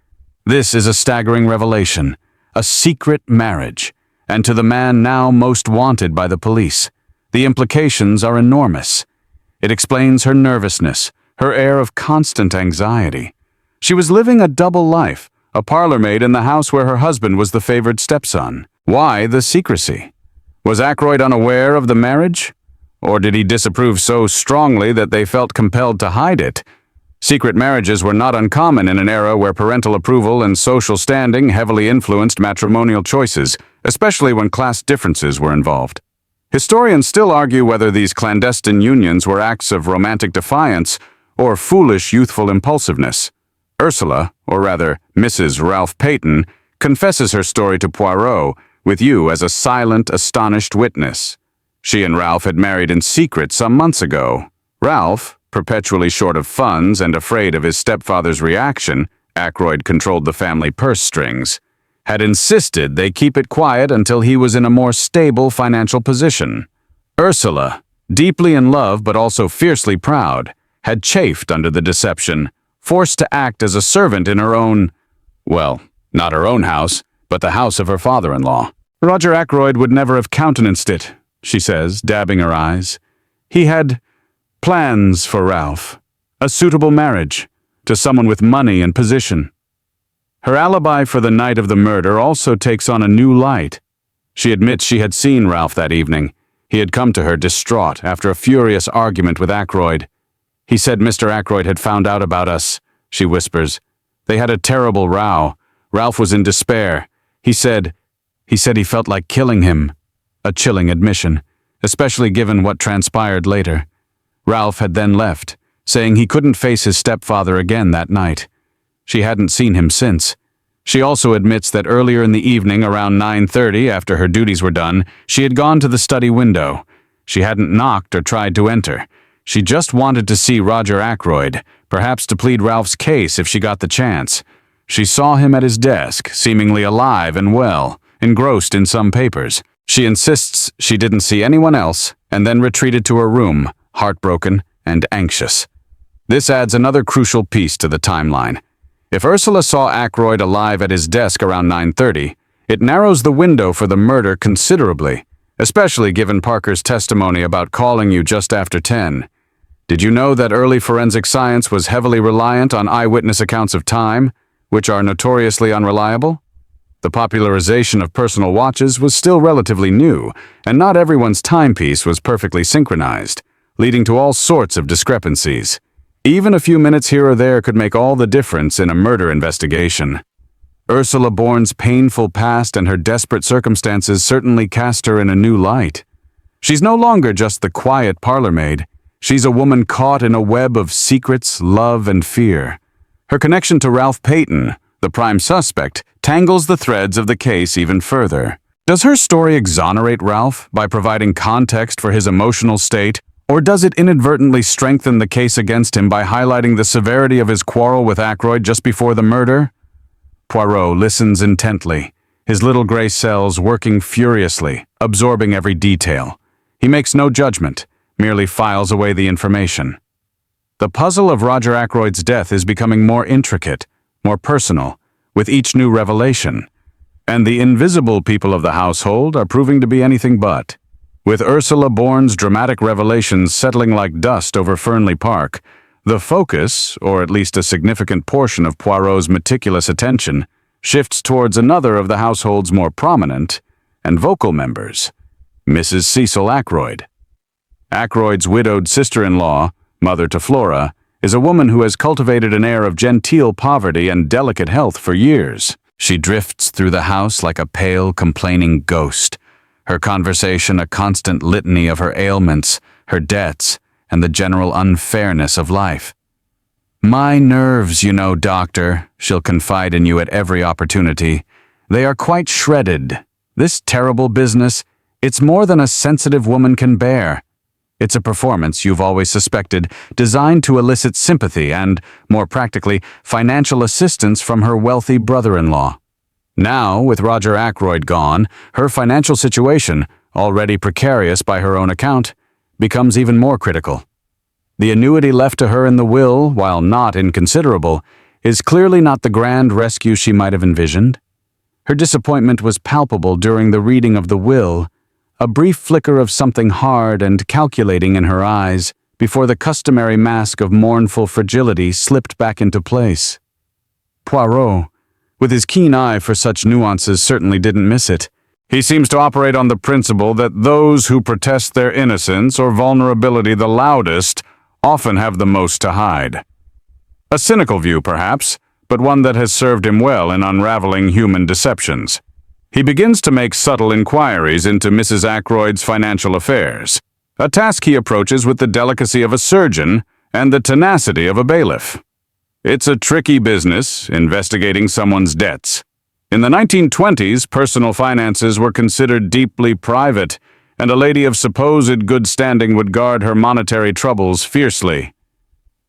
This is a staggering revelation, a secret marriage, and to the man now most wanted by the police. The implications are enormous. It explains her nervousness, her air of constant anxiety. She was living a double life, a parlour-maid in the house where her husband was the favored stepson. Why the secrecy? Was Ackroyd unaware of the marriage? Or did he disapprove so strongly that they felt compelled to hide it? Secret marriages were not uncommon in an era where parental approval and social standing heavily influenced matrimonial choices, especially when class differences were involved. Historians still argue whether these clandestine unions were acts of romantic defiance or foolish youthful impulsiveness. Ursula, or rather Mrs. Ralph Peyton, confesses her story to Poirot, with you as a silent, astonished witness. She and Ralph had married in secret some months ago. Ralph, perpetually short of funds and afraid of his stepfather's reaction, Ackroyd controlled the family purse strings, had insisted they keep it quiet until he was in a more stable financial position. Ursula, deeply in love but also fiercely proud, had chafed under the deception, forced to act as a servant in her own, well, not her own house, but the house of her father-in-law. Roger Ackroyd would never have countenanced it, she says, dabbing her eyes. He had plans for Ralph, a suitable marriage, to someone with money and position. Her alibi for the night of the murder also takes on a new light. She admits she had seen Ralph that evening. He had come to her distraught after a furious argument with Ackroyd. He said Mr. Ackroyd had found out about us, she whispers. They had a terrible row. Ralph was in despair. He said he felt like killing him. A chilling admission, especially given what transpired later. Ralph had then left, saying he couldn't face his stepfather again that night. She hadn't seen him since. She also admits that earlier in the evening, around 9:30, after her duties were done, she had gone to the study window. She hadn't knocked or tried to enter. She just wanted to see Roger Ackroyd, perhaps to plead Ralph's case if she got the chance. She saw him at his desk, seemingly alive and well, engrossed in some papers. She insists she didn't see anyone else, and then retreated to her room, heartbroken and anxious. This adds another crucial piece to the timeline. If Ursula saw Ackroyd alive at his desk around 9:30, it narrows the window for the murder considerably, especially given Parker's testimony about calling you just after 10. Did you know that early forensic science was heavily reliant on eyewitness accounts of time, which are notoriously unreliable? The popularization of personal watches was still relatively new, and not everyone's timepiece was perfectly synchronized, leading to all sorts of discrepancies. Even a few minutes here or there could make all the difference in a murder investigation. Ursula Bourne's painful past and her desperate circumstances certainly cast her in a new light. She's no longer just the quiet parlor maid. She's a woman caught in a web of secrets, love, and fear. Her connection to Ralph Payton, the prime suspect, tangles the threads of the case even further. Does her story exonerate Ralph by providing context for his emotional state, or does it inadvertently strengthen the case against him by highlighting the severity of his quarrel with Ackroyd just before the murder? Poirot listens intently, his little gray cells working furiously, absorbing every detail. He makes no judgment, merely files away the information. The puzzle of Roger Ackroyd's death is becoming more intricate, more personal, with each new revelation. And the invisible people of the household are proving to be anything but. With Ursula Bourne's dramatic revelations settling like dust over Fernley Park, the focus, or at least a significant portion of Poirot's meticulous attention, shifts towards another of the household's more prominent and vocal members, Mrs. Cecil Ackroyd. Ackroyd's widowed sister-in-law, mother to Flora, is a woman who has cultivated an air of genteel poverty and delicate health for years. She drifts through the house like a pale, complaining ghost, her conversation a constant litany of her ailments, her debts, and the general unfairness of life. "My nerves, you know, doctor," she'll confide in you at every opportunity. "They are quite shredded. This terrible business, it's more than a sensitive woman can bear. It's a performance, you've always suspected, designed to elicit sympathy and, more practically, financial assistance from her wealthy brother-in-law. Now, with Roger Ackroyd gone, her financial situation, already precarious by her own account, becomes even more critical. The annuity left to her in the will, while not inconsiderable, is clearly not the grand rescue she might have envisioned. Her disappointment was palpable during the reading of the will, a brief flicker of something hard and calculating in her eyes before the customary mask of mournful fragility slipped back into place. Poirot, with his keen eye for such nuances, certainly didn't miss it. He seems to operate on the principle that those who protest their innocence or vulnerability the loudest often have the most to hide. A cynical view, perhaps, but one that has served him well in unraveling human deceptions. He begins to make subtle inquiries into Mrs. Ackroyd's financial affairs, a task he approaches with the delicacy of a surgeon and the tenacity of a bailiff. It's a tricky business, investigating someone's debts. In the 1920s, personal finances were considered deeply private, and a lady of supposed good standing would guard her monetary troubles fiercely.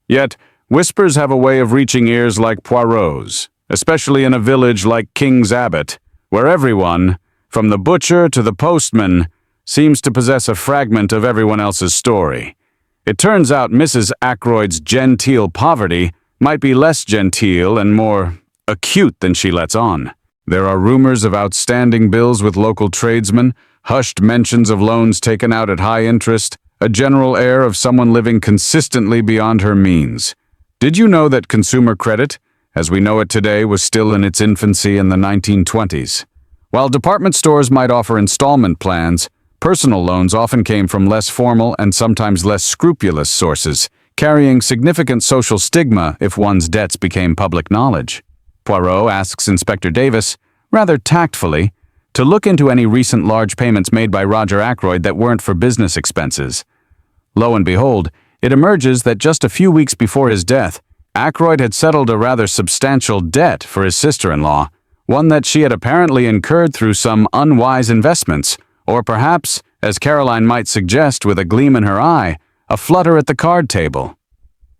Yet, whispers have a way of reaching ears like Poirot's, especially in a village like King's Abbot, where everyone, from the butcher to the postman, seems to possess a fragment of everyone else's story. It turns out Mrs. Ackroyd's genteel poverty might be less genteel and more acute than she lets on. There are rumors of outstanding bills with local tradesmen, hushed mentions of loans taken out at high interest, a general air of someone living consistently beyond her means. Did you know that consumer credit, as we know it today, was still in its infancy in the 1920s? While department stores might offer installment plans, personal loans often came from less formal and sometimes less scrupulous sources, carrying significant social stigma if one's debts became public knowledge. Poirot asks Inspector Davis, rather tactfully, to look into any recent large payments made by Roger Ackroyd that weren't for business expenses. Lo and behold, it emerges that just a few weeks before his death, Ackroyd had settled a rather substantial debt for his sister-in-law, one that she had apparently incurred through some unwise investments, or perhaps, as Caroline might suggest with a gleam in her eye, a flutter at the card table.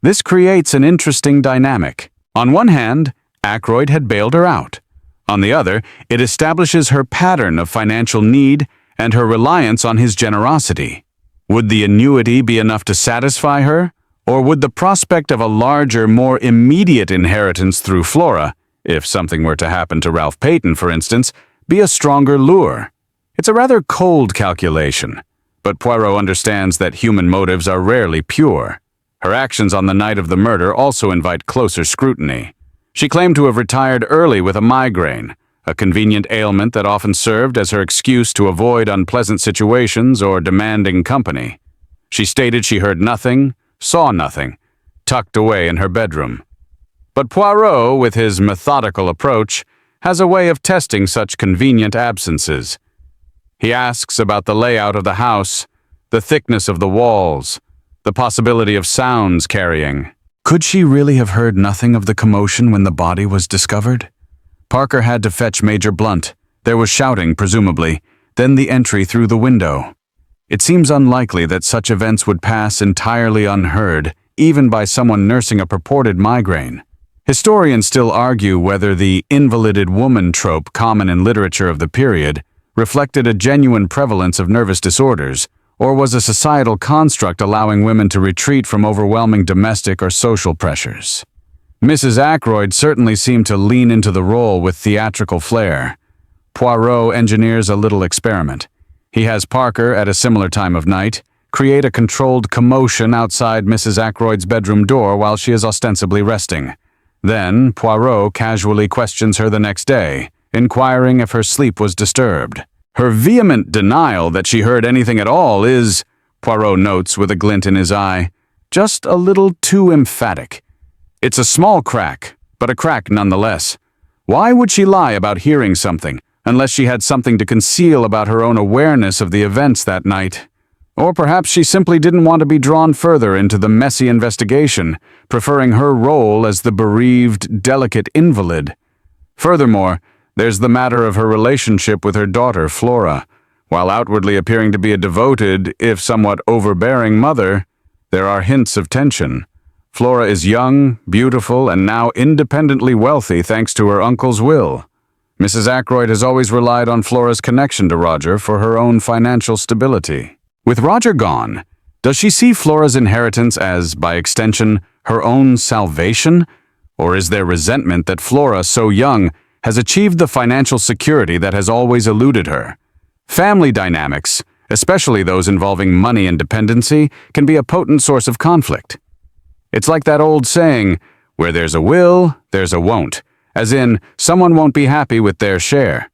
This creates an interesting dynamic. On one hand, Ackroyd had bailed her out. On the other, it establishes her pattern of financial need and her reliance on his generosity. Would the annuity be enough to satisfy her, or would the prospect of a larger, more immediate inheritance through Flora, if something were to happen to Ralph Payton, for instance, be a stronger lure? It's a rather cold calculation, but Poirot understands that human motives are rarely pure. Her actions on the night of the murder also invite closer scrutiny. She claimed to have retired early with a migraine, a convenient ailment that often served as her excuse to avoid unpleasant situations or demanding company. She stated she heard nothing, saw nothing, tucked away in her bedroom. But Poirot, with his methodical approach, has a way of testing such convenient absences. He asks about the layout of the house, the thickness of the walls, the possibility of sounds carrying. Could she really have heard nothing of the commotion when the body was discovered? Parker had to fetch Major Blunt. There was shouting, presumably, then the entry through the window. It seems unlikely that such events would pass entirely unheard, even by someone nursing a purported migraine. Historians still argue whether the invalided woman trope common in literature of the period reflected a genuine prevalence of nervous disorders, or was a societal construct allowing women to retreat from overwhelming domestic or social pressures. Mrs. Ackroyd certainly seemed to lean into the role with theatrical flair. Poirot engineers a little experiment. He has Parker, at a similar time of night, create a controlled commotion outside Mrs. Ackroyd's bedroom door while she is ostensibly resting. Then, Poirot casually questions her the next day, inquiring if her sleep was disturbed. Her vehement denial that she heard anything at all is, Poirot notes with a glint in his eye, just a little too emphatic. It's a small crack, but a crack nonetheless. Why would she lie about hearing something, unless she had something to conceal about her own awareness of the events that night? Or perhaps she simply didn't want to be drawn further into the messy investigation, preferring her role as the bereaved, delicate invalid. Furthermore, there's the matter of her relationship with her daughter, Flora. While outwardly appearing to be a devoted, if somewhat overbearing mother, there are hints of tension. Flora is young, beautiful, and now independently wealthy thanks to her uncle's will. Mrs. Ackroyd has always relied on Flora's connection to Roger for her own financial stability. With Roger gone, does she see Flora's inheritance as, by extension, her own salvation? Or is there resentment that Flora, so young, has achieved the financial security that has always eluded her? Family dynamics, especially those involving money and dependency, can be a potent source of conflict. It's like that old saying, where there's a will, there's a won't, as in, someone won't be happy with their share.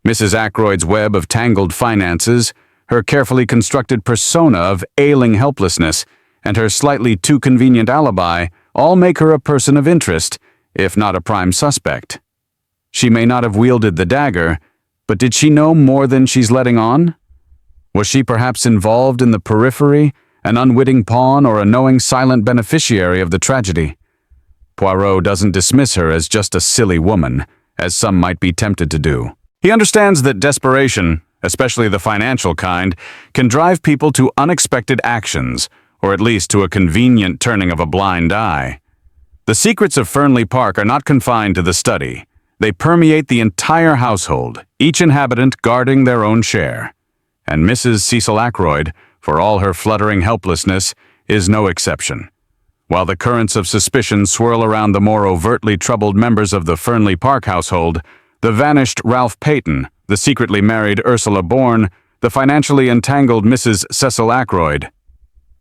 Mrs. Ackroyd's web of tangled finances, her carefully constructed persona of ailing helplessness, and her slightly too convenient alibi all make her a person of interest, if not a prime suspect. She may not have wielded the dagger, but did she know more than she's letting on? Was she perhaps involved in the periphery, an unwitting pawn or a knowing silent beneficiary of the tragedy? Poirot doesn't dismiss her as just a silly woman, as some might be tempted to do. He understands that desperation, especially the financial kind, can drive people to unexpected actions, or at least to a convenient turning of a blind eye. The secrets of Fernley Park are not confined to the study. They permeate the entire household, each inhabitant guarding their own share. and Mrs. Cecil Ackroyd, for all her fluttering helplessness, is no exception. While the currents of suspicion swirl around the more overtly troubled members of the Fernley Park household, the vanished Ralph Peyton, the secretly married Ursula Bourne, the financially entangled Mrs. Cecil Ackroyd.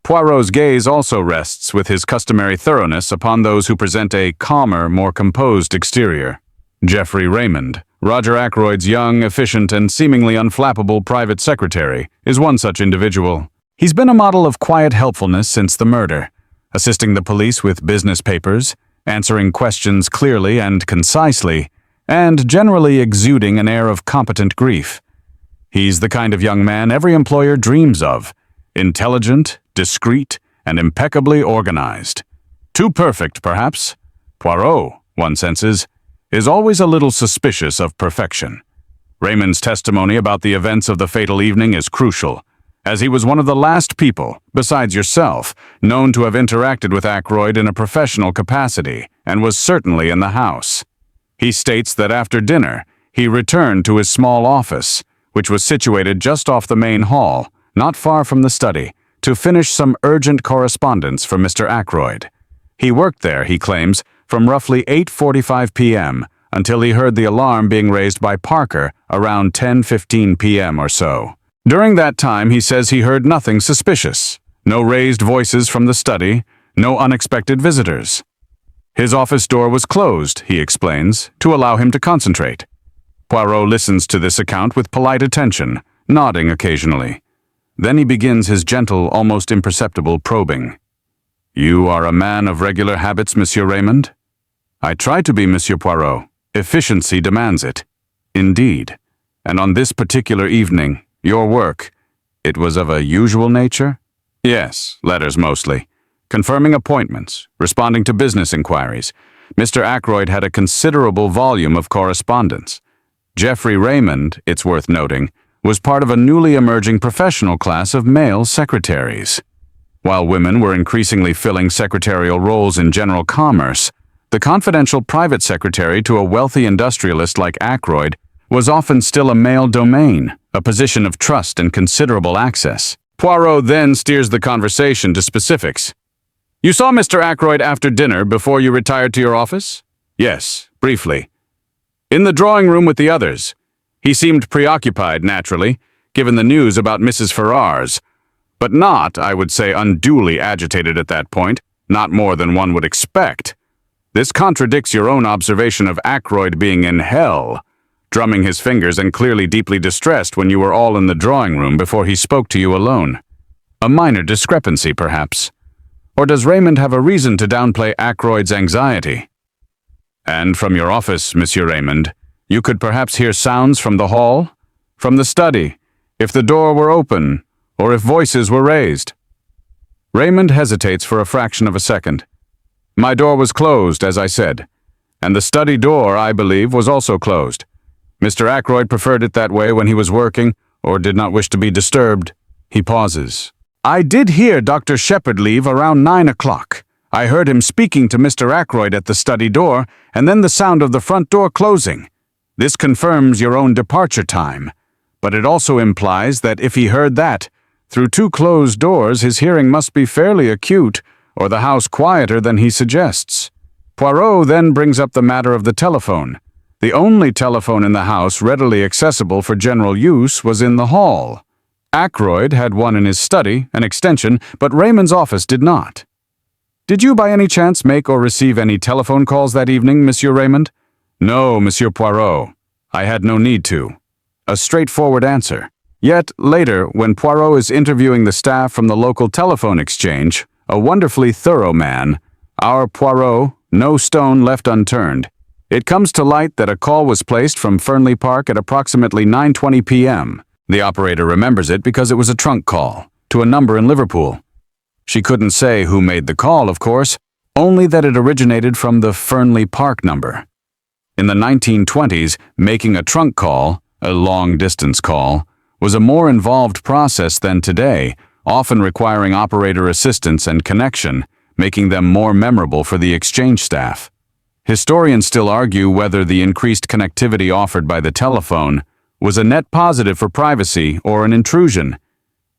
Poirot's gaze also rests with his customary thoroughness upon those who present a calmer, more composed exterior. Geoffrey Raymond, Roger Ackroyd's young, efficient, and seemingly unflappable private secretary, is one such individual. He's been a model of quiet helpfulness since the murder, assisting the police with business papers, answering questions clearly and concisely, and generally exuding an air of competent grief. He's the kind of young man every employer dreams of, intelligent, discreet, and impeccably organized. Too perfect, perhaps. Poirot, one senses, is always a little suspicious of perfection. Raymond's testimony about the events of the fatal evening is crucial, as he was one of the last people, besides yourself, known to have interacted with Ackroyd in a professional capacity, and was certainly in the house. He states that after dinner, he returned to his small office, which was situated just off the main hall, not far from the study, to finish some urgent correspondence for Mr. Ackroyd. He worked there, he claims, from roughly 8:45 p.m. until he heard the alarm being raised by Parker around 10:15 p.m. or so. During that time, he says he heard nothing suspicious. No raised voices from the study, no unexpected visitors. His office door was closed, he explains, to allow him to concentrate. Poirot listens to this account with polite attention, nodding occasionally. Then he begins his gentle, almost imperceptible probing. "You are a man of regular habits, Monsieur Raymond?" "I try to be, Monsieur Poirot. Efficiency demands it." "Indeed. And on this particular evening, your work, it was of a usual nature?" "Yes, letters mostly. Confirming appointments, responding to business inquiries. Mr. Ackroyd had a considerable volume of correspondence. Geoffrey Raymond, it's worth noting, was part of a newly emerging professional class of male secretaries. While women were increasingly filling secretarial roles in general commerce, the confidential private secretary to a wealthy industrialist like Ackroyd was often still a male domain, a position of trust and considerable access. Poirot then steers the conversation to specifics. "You saw Mr. Ackroyd after dinner before you retired to your office?" "Yes, briefly." "In the drawing room with the others? He seemed preoccupied, naturally, given the news about Mrs. Ferrars, but not, I would say, unduly agitated at that point, not more than one would expect. This contradicts your own observation of Ackroyd being in hell, drumming his fingers and clearly deeply distressed when you were all in the drawing room before he spoke to you alone. A minor discrepancy, perhaps. Or does Raymond have a reason to downplay Ackroyd's anxiety? And from your office, Monsieur Raymond, you could perhaps hear sounds from the hall? From the study, if the door were open, or if voices were raised?" Raymond hesitates for a fraction of a second. "My door was closed, as I said, and the study door, I believe, was also closed. Mr. Ackroyd preferred it that way when he was working, or did not wish to be disturbed." He pauses. "I did hear Dr. Shepherd leave around 9 o'clock. I heard him speaking to Mr. Ackroyd at the study door, and then the sound of the front door closing. This confirms your own departure time, but it also implies that if he heard that, through 2 closed doors his hearing must be fairly acute, or the house quieter than he suggests." Poirot then brings up the matter of the telephone. The only telephone in the house readily accessible for general use was in the hall. Ackroyd had one in his study, an extension, but Raymond's office did not. "Did you by any chance make or receive any telephone calls that evening, Monsieur Raymond?" "No, Monsieur Poirot. I had no need to." A straightforward answer. Yet, later, when Poirot is interviewing the staff from the local telephone exchange, a wonderfully thorough man, our Poirot, no stone left unturned. It comes to light that a call was placed from Fernley Park at approximately 9:20 p.m. The operator remembers it because it was a trunk call, to a number in Liverpool. She couldn't say who made the call, of course, only that it originated from the Fernley Park number. In the 1920s, making a trunk call, a long-distance call, was a more involved process than today, often requiring operator assistance and connection, making them more memorable for the exchange staff. Historians still argue whether the increased connectivity offered by the telephone, was a net positive for privacy or an intrusion.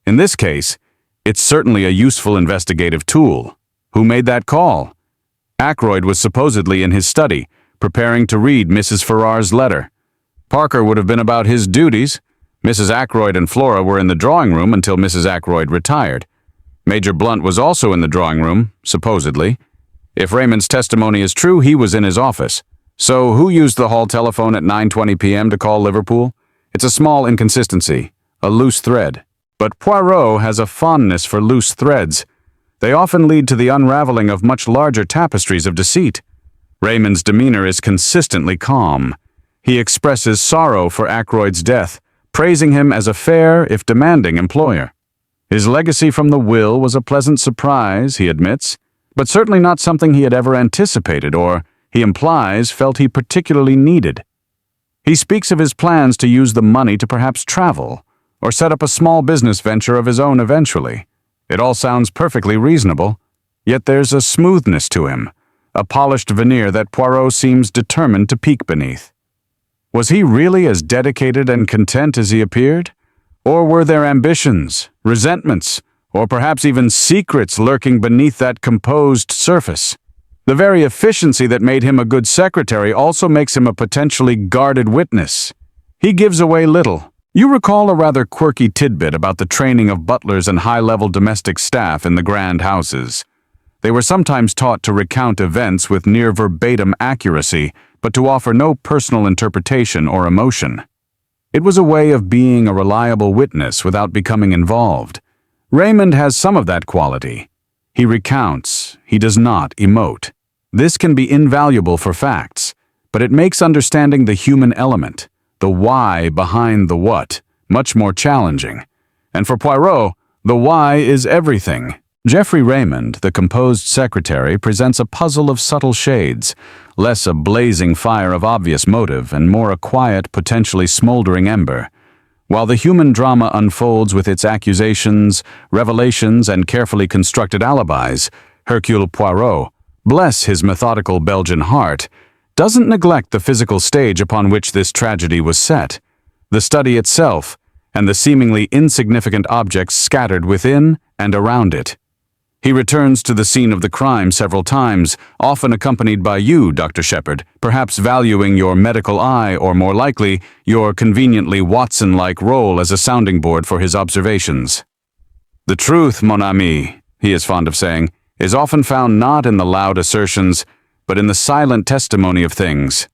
In this case, it's certainly a useful investigative tool. Who made that call? Ackroyd was supposedly in his study, preparing to read Mrs. Farrar's letter. Parker would have been about his duties. Mrs. Ackroyd and Flora were in the drawing room until Mrs. Ackroyd retired. Major Blunt was also in the drawing room, supposedly. If Raymond's testimony is true, he was in his office. So who used the hall telephone at 9:20 p.m. to call Liverpool? It's a small inconsistency, a loose thread. But Poirot has a fondness for loose threads. They often lead to the unraveling of much larger tapestries of deceit. Raymond's demeanor is consistently calm. He expresses sorrow for Ackroyd's death, praising him as a fair, if demanding, employer. His legacy from the will was a pleasant surprise, he admits, but certainly not something he had ever anticipated or, he implies, felt he particularly needed. He speaks of his plans to use the money to perhaps travel, or set up a small business venture of his own eventually. It all sounds perfectly reasonable, yet there's a smoothness to him, a polished veneer that Poirot seems determined to peek beneath. Was he really as dedicated and content as he appeared? Or were there ambitions, resentments, or perhaps even secrets lurking beneath that composed surface? The very efficiency that made him a good secretary also makes him a potentially guarded witness. He gives away little. You recall a rather quirky tidbit about the training of butlers and high-level domestic staff in the grand houses. They were sometimes taught to recount events with near verbatim accuracy, but to offer no personal interpretation or emotion. It was a way of being a reliable witness without becoming involved. Raymond has some of that quality. He recounts, he does not emote. This can be invaluable for facts, but it makes understanding the human element, the why behind the what, much more challenging. And for Poirot, the why is everything. Geoffrey Raymond, the composed secretary, presents a puzzle of subtle shades, less a blazing fire of obvious motive and more a quiet, potentially smoldering ember. While the human drama unfolds with its accusations, revelations, and carefully constructed alibis, Hercule Poirot, bless his methodical Belgian heart, doesn't neglect the physical stage upon which this tragedy was set, the study itself, and the seemingly insignificant objects scattered within and around it. He returns to the scene of the crime several times, often accompanied by you, Dr. Shepard, perhaps valuing your medical eye or, more likely, your conveniently Watson-like role as a sounding board for his observations. The truth, mon ami, he is fond of saying, is often found not in the loud assertions, but in the silent testimony of things.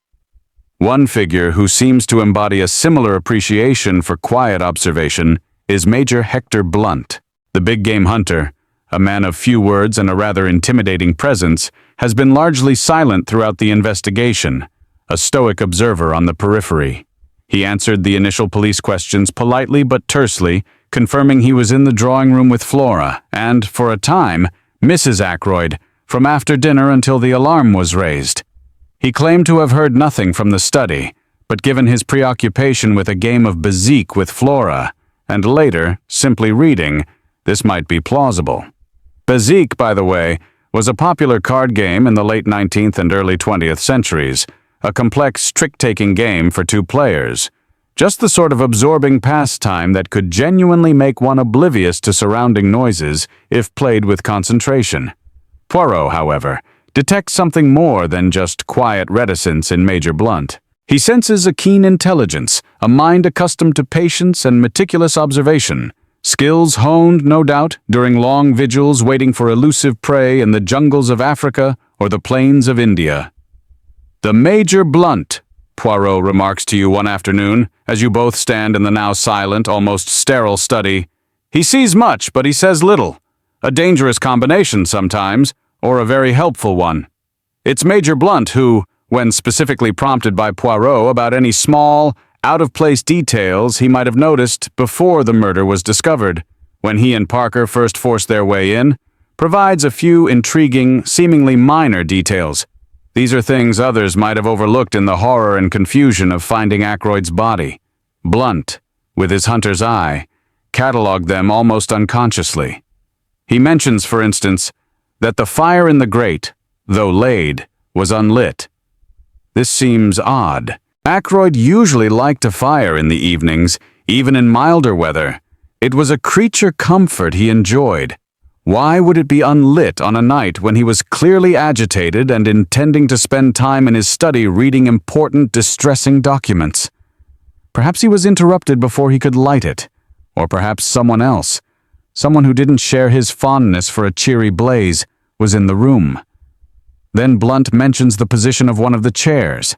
One figure who seems to embody a similar appreciation for quiet observation is Major Hector Blunt. The big-game hunter, a man of few words and a rather intimidating presence, has been largely silent throughout the investigation, a stoic observer on the periphery. He answered the initial police questions politely but tersely, confirming he was in the drawing room with Flora and, for a time, Mrs. Ackroyd, from after dinner until the alarm was raised. He claimed to have heard nothing from the study, but given his preoccupation with a game of bezique with Flora, and later, simply reading, this might be plausible. Bezique, by the way, was a popular card game in the late 19th and early 20th centuries, a complex trick-taking game for two players. Just the sort of absorbing pastime that could genuinely make one oblivious to surrounding noises if played with concentration. Poirot, however, detects something more than just quiet reticence in Major Blunt. He senses a keen intelligence, a mind accustomed to patience and meticulous observation, skills honed, no doubt, during long vigils waiting for elusive prey in the jungles of Africa or the plains of India. "The Major Blunt," Poirot remarks to you one afternoon, as you both stand in the now silent, almost sterile study. "He sees much, but he says little. A dangerous combination sometimes, or a very helpful one." It's Major Blunt who, when specifically prompted by Poirot about any small, out-of-place details he might have noticed before the murder was discovered, when he and Parker first forced their way in, provides a few intriguing, seemingly minor details. These are things others might have overlooked in the horror and confusion of finding Ackroyd's body. Blunt, with his hunter's eye, catalogued them almost unconsciously. He mentions, for instance, that the fire in the grate, though laid, was unlit. This seems odd, Ackroyd usually liked to fire in the evenings, even in milder weather. It was a creature comfort he enjoyed. Why would it be unlit on a night when he was clearly agitated and intending to spend time in his study reading important, distressing documents? Perhaps he was interrupted before he could light it. Or perhaps someone else, someone who didn't share his fondness for a cheery blaze, was in the room. Then Blunt mentions the position of one of the chairs.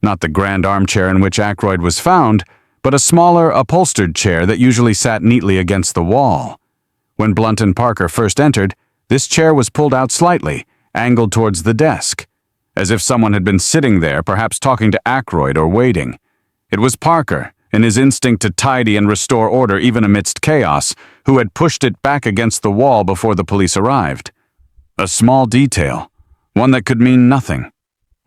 Not the grand armchair in which Ackroyd was found, but a smaller, upholstered chair that usually sat neatly against the wall. When Blunt and Parker first entered, this chair was pulled out slightly, angled towards the desk, as if someone had been sitting there, perhaps talking to Ackroyd or waiting. It was Parker, in his instinct to tidy and restore order even amidst chaos, who had pushed it back against the wall before the police arrived. A small detail, one that could mean nothing,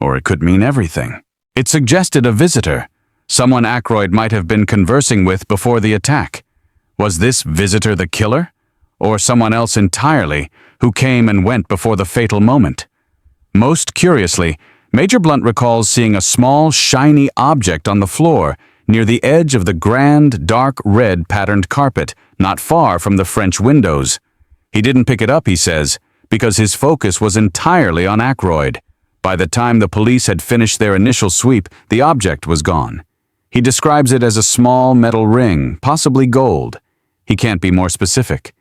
or it could mean everything. It suggested a visitor, someone Ackroyd might have been conversing with before the attack. Was this visitor the killer? Or someone else entirely, who came and went before the fatal moment? Most curiously, Major Blunt recalls seeing a small, shiny object on the floor near the edge of the grand, dark red patterned carpet, not far from the French windows. He didn't pick it up, he says, because his focus was entirely on Ackroyd. By the time the police had finished their initial sweep, the object was gone. He describes it as a small metal ring, possibly gold. He can't be more specific.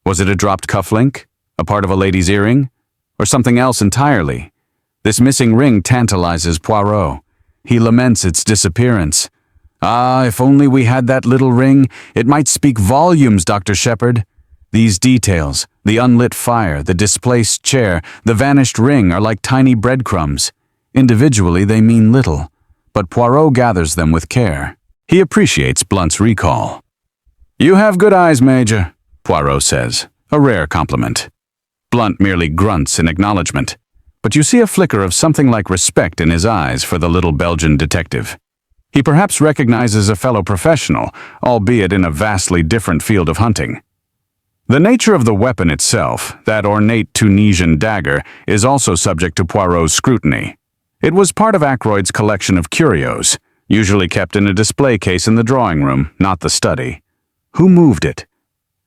Was it a dropped cufflink? A part of a lady's earring? Or something else entirely? This missing ring tantalizes Poirot. He laments its disappearance. "Ah, if only we had that little ring, it might speak volumes, Dr. Shepard." These details, the unlit fire, the displaced chair, the vanished ring are like tiny breadcrumbs. Individually, they mean little, but Poirot gathers them with care. He appreciates Blunt's recall. "You have good eyes, Major," Poirot says, a rare compliment. Blunt merely grunts in acknowledgement, but you see a flicker of something like respect in his eyes for the little Belgian detective. He perhaps recognizes a fellow professional, albeit in a vastly different field of hunting. The nature of the weapon itself, that ornate Tunisian dagger, is also subject to Poirot's scrutiny. It was part of Ackroyd's collection of curios, usually kept in a display case in the drawing room, not the study. Who moved it?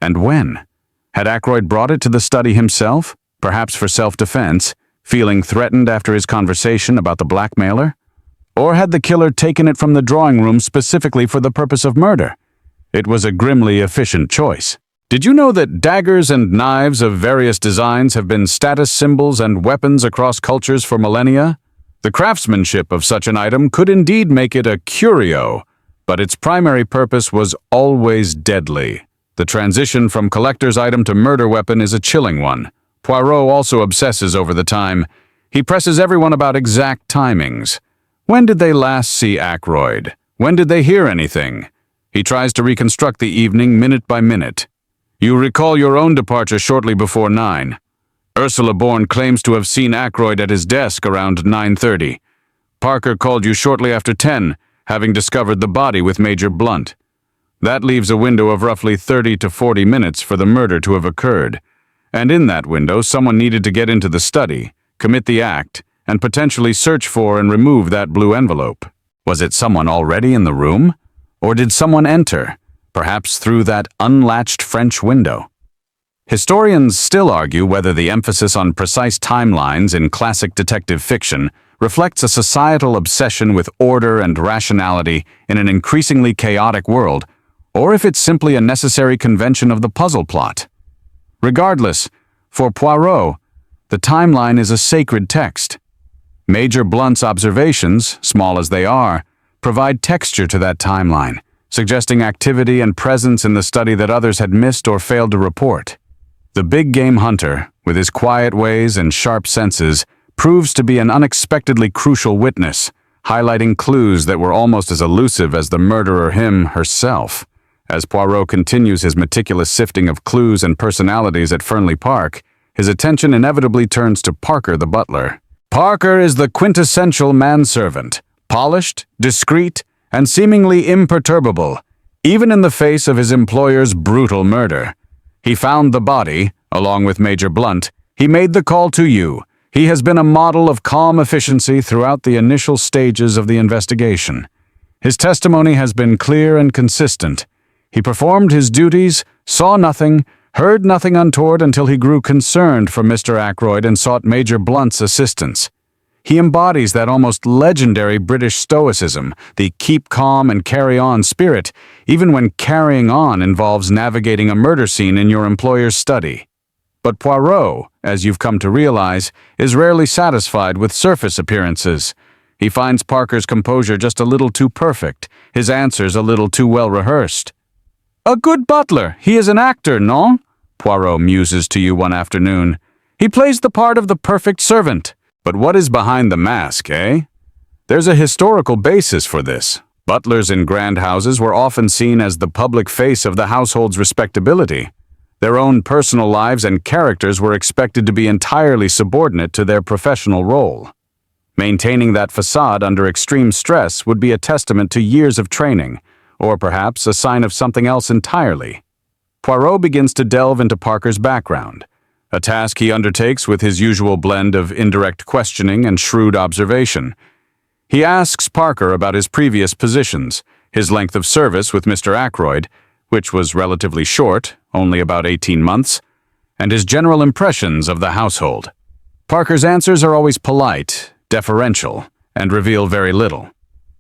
And when? Had Ackroyd brought it to the study himself, perhaps for self-defense, feeling threatened after his conversation about the blackmailer? Or had the killer taken it from the drawing room specifically for the purpose of murder? It was a grimly efficient choice. Did you know that daggers and knives of various designs have been status symbols and weapons across cultures for millennia? The craftsmanship of such an item could indeed make it a curio, but its primary purpose was always deadly. The transition from collector's item to murder weapon is a chilling one. Poirot also obsesses over the time. He presses everyone about exact timings. When did they last see Ackroyd? When did they hear anything? He tries to reconstruct the evening minute by minute. You recall your own departure shortly before 9. Ursula Bourne claims to have seen Ackroyd at his desk around 9:30. Parker called you shortly after 10, having discovered the body with Major Blunt. That leaves a window of roughly 30 to 40 minutes for the murder to have occurred. And in that window, someone needed to get into the study, commit the act, and potentially search for and remove that blue envelope. Was it someone already in the room? Or did someone enter, perhaps through that unlatched French window? Historians still argue whether the emphasis on precise timelines in classic detective fiction reflects a societal obsession with order and rationality in an increasingly chaotic world, or if it's simply a necessary convention of the puzzle plot. Regardless, for Poirot, the timeline is a sacred text. Major Blunt's observations, small as they are, provide texture to that timeline, suggesting activity and presence in the study that others had missed or failed to report. The big game hunter, with his quiet ways and sharp senses, proves to be an unexpectedly crucial witness, highlighting clues that were almost as elusive as the murderer herself. As Poirot continues his meticulous sifting of clues and personalities at Fernley Park, his attention inevitably turns to Parker the butler. Parker is the quintessential manservant, polished, discreet, and seemingly imperturbable, even in the face of his employer's brutal murder. He found the body, along with Major Blunt. He made the call to you, He has been a model of calm efficiency throughout the initial stages of the investigation. His testimony has been clear and consistent. He performed his duties, saw nothing, heard nothing untoward until he grew concerned for Mr. Ackroyd and sought Major Blunt's assistance. He embodies that almost legendary British stoicism, the keep calm and carry on spirit, even when carrying on involves navigating a murder scene in your employer's study. But Poirot, as you've come to realize, is rarely satisfied with surface appearances. He finds Parker's composure just a little too perfect, his answers a little too well rehearsed. "A good butler, he is an actor, non?" Poirot muses to you one afternoon. "He plays the part of the perfect servant." But what is behind the mask, eh? There's a historical basis for this. Butlers in grand houses were often seen as the public face of the household's respectability. Their own personal lives and characters were expected to be entirely subordinate to their professional role. Maintaining that facade under extreme stress would be a testament to years of training, or perhaps a sign of something else entirely. Poirot begins to delve into Parker's background, a task he undertakes with his usual blend of indirect questioning and shrewd observation. He asks Parker about his previous positions, his length of service with Mr. Ackroyd, which was relatively short, only about 18 months, and his general impressions of the household. Parker's answers are always polite, deferential, and reveal very little.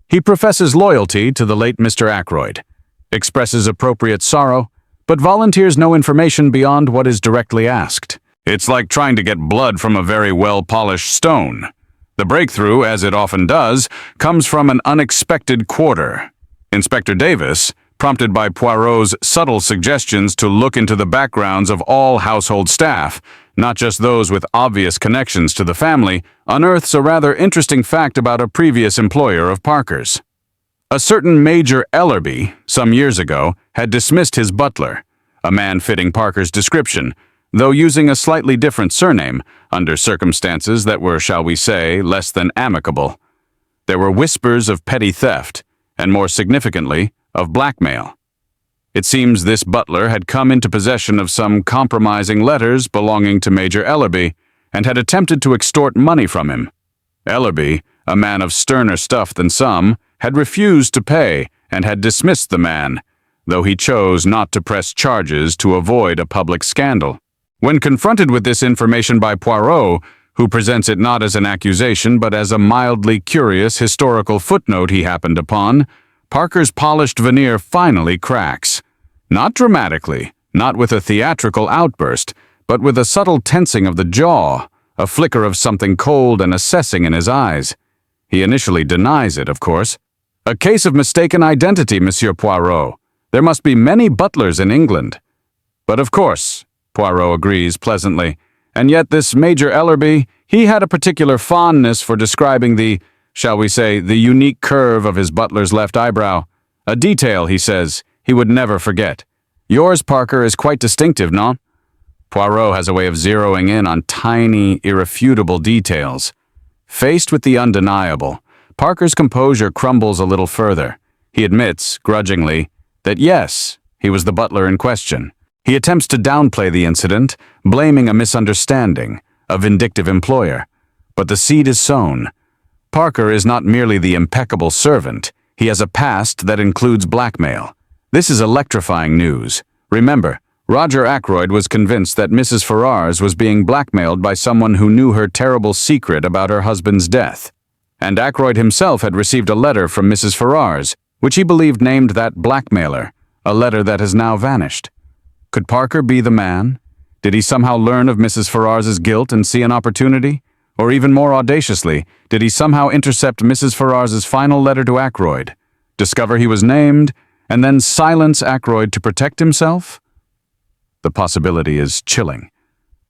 He professes loyalty to the late Mr. Ackroyd, expresses appropriate sorrow, but volunteers no information beyond what is directly asked. It's like trying to get blood from a very well-polished stone. The breakthrough, as it often does, comes from an unexpected quarter. Inspector Davis, prompted by Poirot's subtle suggestions to look into the backgrounds of all household staff, not just those with obvious connections to the family, unearths a rather interesting fact about a previous employer of Parker's. A certain Major Ellerby, some years ago, had dismissed his butler, a man fitting Parker's description, though using a slightly different surname, under circumstances that were, shall we say, less than amicable. There were whispers of petty theft, and more significantly, of blackmail. It seems this butler had come into possession of some compromising letters belonging to Major Ellerby, and had attempted to extort money from him. Ellerby, a man of sterner stuff than some, had refused to pay and had dismissed the man, though he chose not to press charges to avoid a public scandal. When confronted with this information by Poirot, who presents it not as an accusation but as a mildly curious historical footnote he happened upon, Parker's polished veneer finally cracks. Not dramatically, not with a theatrical outburst, but with a subtle tensing of the jaw, a flicker of something cold and assessing in his eyes. He initially denies it, of course. "A case of mistaken identity, Monsieur Poirot. There must be many butlers in England." "But of course," Poirot agrees pleasantly. "And yet this Major Ellerby, he had a particular fondness for describing the, shall we say, the unique curve of his butler's left eyebrow. A detail, he says, he would never forget. Yours, Parker, is quite distinctive, non?" Poirot has a way of zeroing in on tiny, irrefutable details. Faced with the undeniable, Parker's composure crumbles a little further. He admits, grudgingly, that yes, he was the butler in question. He attempts to downplay the incident, blaming a misunderstanding, a vindictive employer. But the seed is sown. Parker is not merely the impeccable servant. He has a past that includes blackmail. This is electrifying news. Remember, Roger Ackroyd was convinced that Mrs. Ferrars was being blackmailed by someone who knew her terrible secret about her husband's death. And Ackroyd himself had received a letter from Mrs. Ferrars, which he believed named that blackmailer, a letter that has now vanished. Could Parker be the man? Did he somehow learn of Mrs. Ferrars's guilt and see an opportunity? Or even more audaciously, did he somehow intercept Mrs. Ferrars's final letter to Ackroyd, discover he was named, and then silence Ackroyd to protect himself? The possibility is chilling.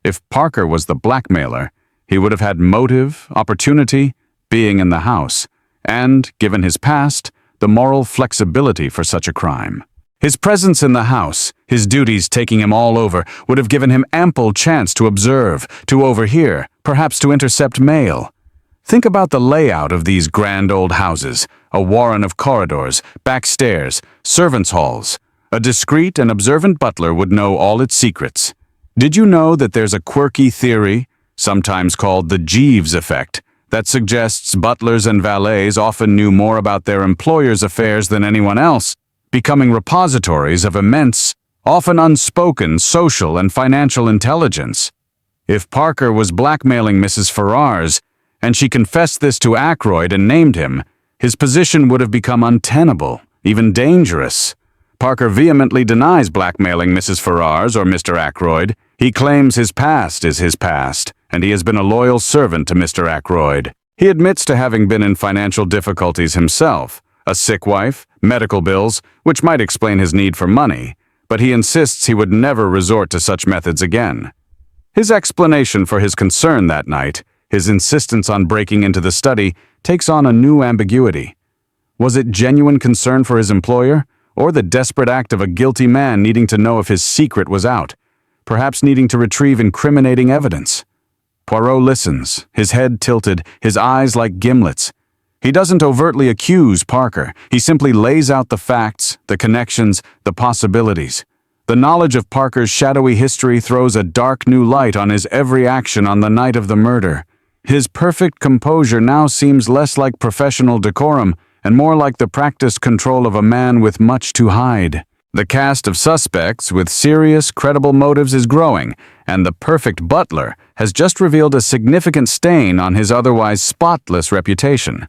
If Parker was the blackmailer, he would have had motive, opportunity, being in the house, and, given his past, the moral flexibility for such a crime. His presence in the house, his duties taking him all over, would have given him ample chance to observe, to overhear, perhaps to intercept mail. Think about the layout of these grand old houses, a warren of corridors, back stairs, servants' halls. A discreet and observant butler would know all its secrets. Did you know that there's a quirky theory, sometimes called the Jeeves effect, that suggests butlers and valets often knew more about their employer's affairs than anyone else, becoming repositories of immense, often unspoken social and financial intelligence. If Parker was blackmailing Mrs. Ferrars, and she confessed this to Ackroyd and named him, his position would have become untenable, even dangerous. Parker vehemently denies blackmailing Mrs. Ferrars or Mr. Ackroyd. He claims his past is his past, and he has been a loyal servant to Mr. Ackroyd. He admits to having been in financial difficulties himself, a sick wife, medical bills, which might explain his need for money, but he insists he would never resort to such methods again. His explanation for his concern that night, his insistence on breaking into the study, takes on a new ambiguity. Was it genuine concern for his employer, or the desperate act of a guilty man needing to know if his secret was out, perhaps needing to retrieve incriminating evidence? Poirot listens, his head tilted, his eyes like gimlets. He doesn't overtly accuse Parker. He simply lays out the facts, the connections, the possibilities. The knowledge of Parker's shadowy history throws a dark new light on his every action on the night of the murder. His perfect composure now seems less like professional decorum and more like the practiced control of a man with much to hide. The cast of suspects with serious, credible motives is growing, and the perfect butler has just revealed a significant stain on his otherwise spotless reputation.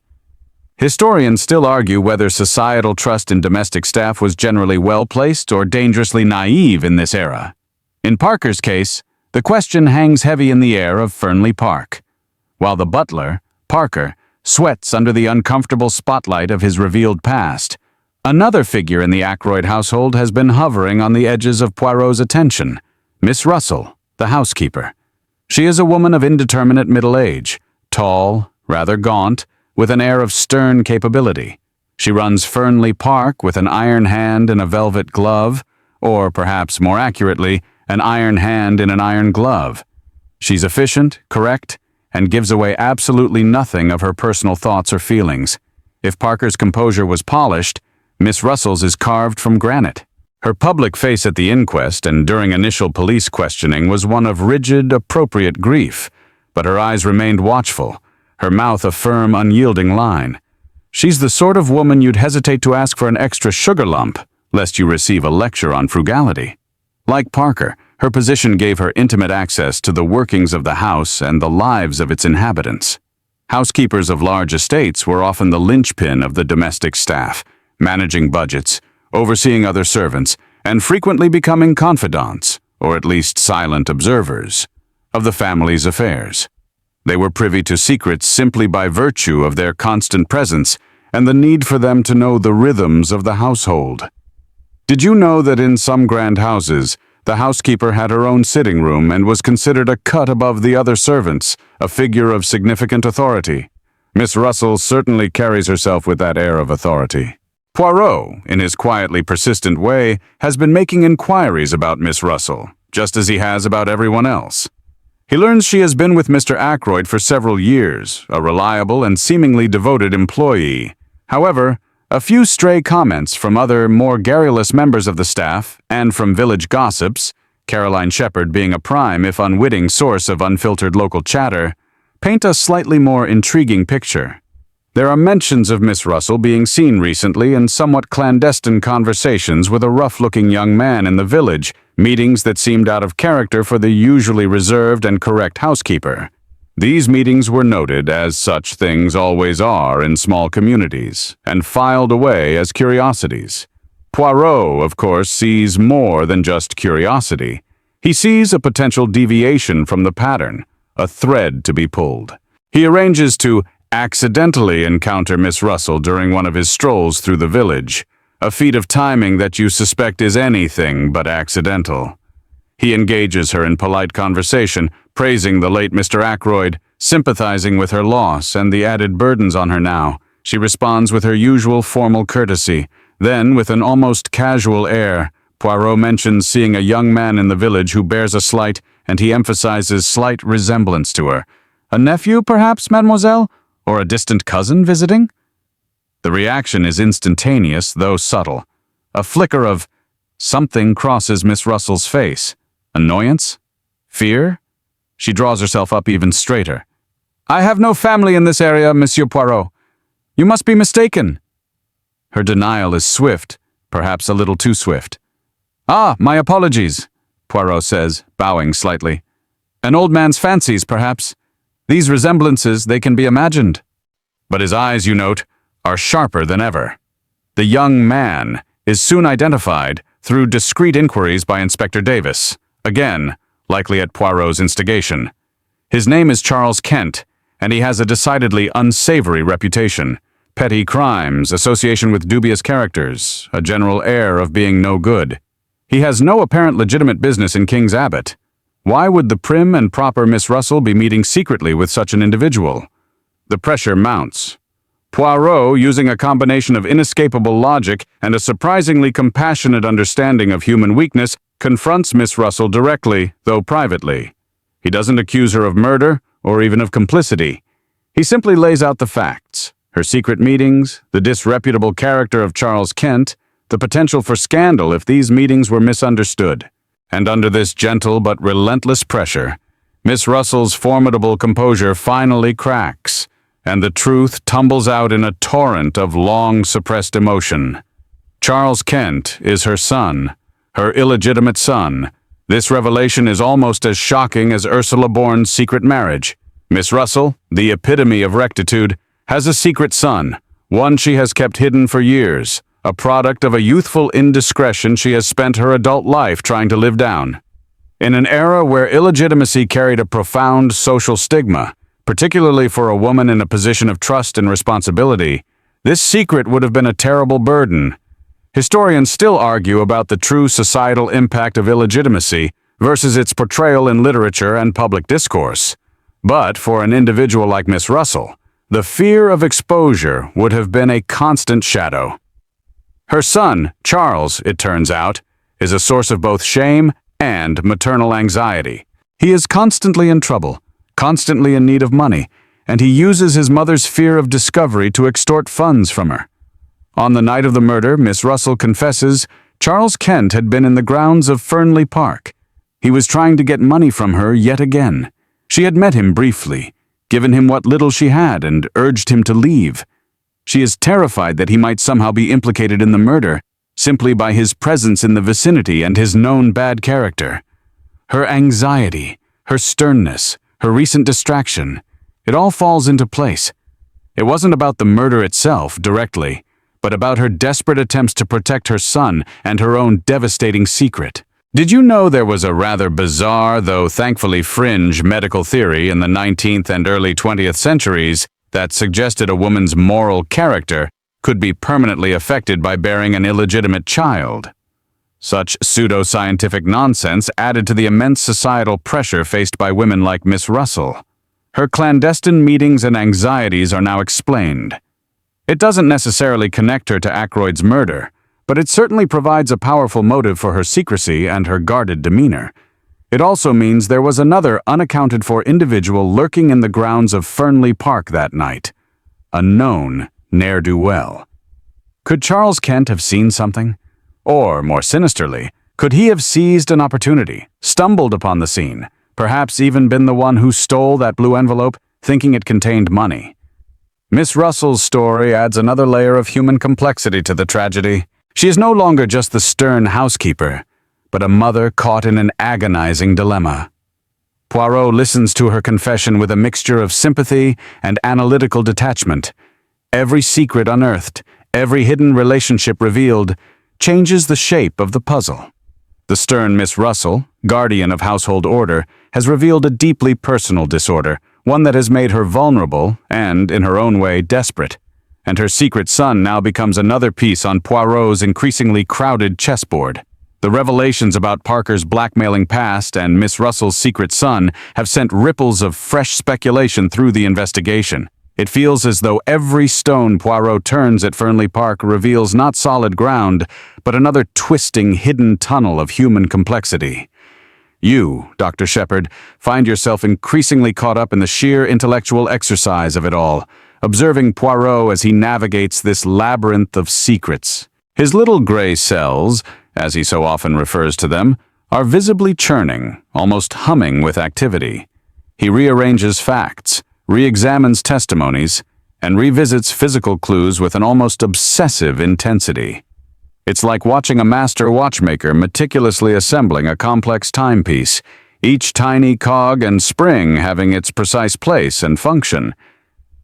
Historians still argue whether societal trust in domestic staff was generally well-placed or dangerously naive in this era. In Parker's case, the question hangs heavy in the air of Fernley Park, while the butler, Parker, sweats under the uncomfortable spotlight of his revealed past. Another figure in the Ackroyd household has been hovering on the edges of Poirot's attention, Miss Russell, the housekeeper. She is a woman of indeterminate middle age, tall, rather gaunt, with an air of stern capability. She runs Fernley Park with an iron hand in a velvet glove, or perhaps more accurately, an iron hand in an iron glove. She's efficient, correct, and gives away absolutely nothing of her personal thoughts or feelings. If Parker's composure was polished, Miss Russell's is carved from granite. Her public face at the inquest and during initial police questioning was one of rigid, appropriate grief, but her eyes remained watchful, her mouth a firm, unyielding line. She's the sort of woman you'd hesitate to ask for an extra sugar lump, lest you receive a lecture on frugality. Like Parker, her position gave her intimate access to the workings of the house and the lives of its inhabitants. Housekeepers of large estates were often the linchpin of the domestic staff, managing budgets, overseeing other servants, and frequently becoming confidants, or at least silent observers, of the family's affairs. They were privy to secrets simply by virtue of their constant presence and the need for them to know the rhythms of the household. Did you know that in some grand houses, the housekeeper had her own sitting room and was considered a cut above the other servants, a figure of significant authority? Miss Russell certainly carries herself with that air of authority. Poirot, in his quietly persistent way, has been making inquiries about Miss Russell, just as he has about everyone else. He learns she has been with Mr. Ackroyd for several years, a reliable and seemingly devoted employee. However, a few stray comments from other, more garrulous members of the staff and from village gossips, Caroline Shepherd being a prime if unwitting source of unfiltered local chatter, paint a slightly more intriguing picture. There are mentions of Miss Russell being seen recently in somewhat clandestine conversations with a rough-looking young man in the village, meetings that seemed out of character for the usually reserved and correct housekeeper. These meetings were noted, as such things always are in small communities, and filed away as curiosities. Poirot, of course, sees more than just curiosity. He sees a potential deviation from the pattern, a thread to be pulled. He arranges to accidentally encounter Miss Russell during one of his strolls through the village, a feat of timing that you suspect is anything but accidental. He engages her in polite conversation, praising the late Mr. Ackroyd, sympathizing with her loss and the added burdens on her now. She responds with her usual formal courtesy. Then, with an almost casual air, Poirot mentions seeing a young man in the village who bears a slight, and he emphasizes slight resemblance to her. A nephew, perhaps, mademoiselle? Or a distant cousin visiting? The reaction is instantaneous, though subtle. A flicker of something crosses Miss Russell's face. Annoyance? Fear? She draws herself up even straighter. "I have no family in this area, Monsieur Poirot. You must be mistaken." Her denial is swift, perhaps a little too swift. "Ah, my apologies," Poirot says, bowing slightly. "An old man's fancies, perhaps. These resemblances, they can be imagined." But his eyes, you note, are sharper than ever. The young man is soon identified through discreet inquiries by Inspector Davis, again, likely at Poirot's instigation. His name is Charles Kent, and he has a decidedly unsavory reputation. Petty crimes, association with dubious characters, a general air of being no good. He has no apparent legitimate business in King's Abbot. Why would the prim and proper Miss Russell be meeting secretly with such an individual? The pressure mounts. Poirot, using a combination of inescapable logic and a surprisingly compassionate understanding of human weakness, confronts Miss Russell directly, though privately. He doesn't accuse her of murder or even of complicity. He simply lays out the facts: her secret meetings, the disreputable character of Charles Kent, the potential for scandal if these meetings were misunderstood. And under this gentle but relentless pressure, Miss Russell's formidable composure finally cracks, and the truth tumbles out in a torrent of long-suppressed emotion. Charles Kent is her son, her illegitimate son. This revelation is almost as shocking as Ursula Bourne's secret marriage. Miss Russell, the epitome of rectitude, has a secret son, one she has kept hidden for years, a product of a youthful indiscretion she has spent her adult life trying to live down. In an era where illegitimacy carried a profound social stigma, particularly for a woman in a position of trust and responsibility, this secret would have been a terrible burden. Historians still argue about the true societal impact of illegitimacy versus its portrayal in literature and public discourse. But for an individual like Miss Russell, the fear of exposure would have been a constant shadow. Her son, Charles, it turns out, is a source of both shame and maternal anxiety. He is constantly in trouble, constantly in need of money, and he uses his mother's fear of discovery to extort funds from her. On the night of the murder, Miss Russell confesses Charles Kent had been in the grounds of Fernley Park. He was trying to get money from her yet again. She had met him briefly, given him what little she had, and urged him to leave. She is terrified that he might somehow be implicated in the murder, simply by his presence in the vicinity and his known bad character. Her anxiety, her sternness, her recent distraction, it all falls into place. It wasn't about the murder itself, directly, but about her desperate attempts to protect her son and her own devastating secret. Did you know there was a rather bizarre, though thankfully fringe, medical theory in the 19th and early 20th centuries that suggested a woman's moral character could be permanently affected by bearing an illegitimate child? Such pseudo-scientific nonsense added to the immense societal pressure faced by women like Miss Russell. Her clandestine meetings and anxieties are now explained. It doesn't necessarily connect her to Ackroyd's murder, but it certainly provides a powerful motive for her secrecy and her guarded demeanor. It also means there was another unaccounted-for individual lurking in the grounds of Fernley Park that night, a known ne'er-do-well. Could Charles Kent have seen something? Or, more sinisterly, could he have seized an opportunity, stumbled upon the scene, perhaps even been the one who stole that blue envelope, thinking it contained money? Miss Russell's story adds another layer of human complexity to the tragedy. She is no longer just the stern housekeeper, but a mother caught in an agonizing dilemma. Poirot listens to her confession with a mixture of sympathy and analytical detachment. Every secret unearthed, every hidden relationship revealed, changes the shape of the puzzle. The stern Miss Russell, guardian of household order, has revealed a deeply personal disorder, one that has made her vulnerable and, in her own way, desperate. And her secret son now becomes another piece on Poirot's increasingly crowded chessboard. The revelations about Parker's blackmailing past and Miss Russell's secret son have sent ripples of fresh speculation through the investigation. It feels as though every stone Poirot turns at Fernley Park reveals not solid ground, but another twisting, hidden tunnel of human complexity. You, Dr. Shepard, find yourself increasingly caught up in the sheer intellectual exercise of it all, observing Poirot as he navigates this labyrinth of secrets. His little gray cells, as he so often refers to them, are visibly churning, almost humming with activity. He rearranges facts, re-examines testimonies, and revisits physical clues with an almost obsessive intensity. It's like watching a master watchmaker meticulously assembling a complex timepiece, each tiny cog and spring having its precise place and function.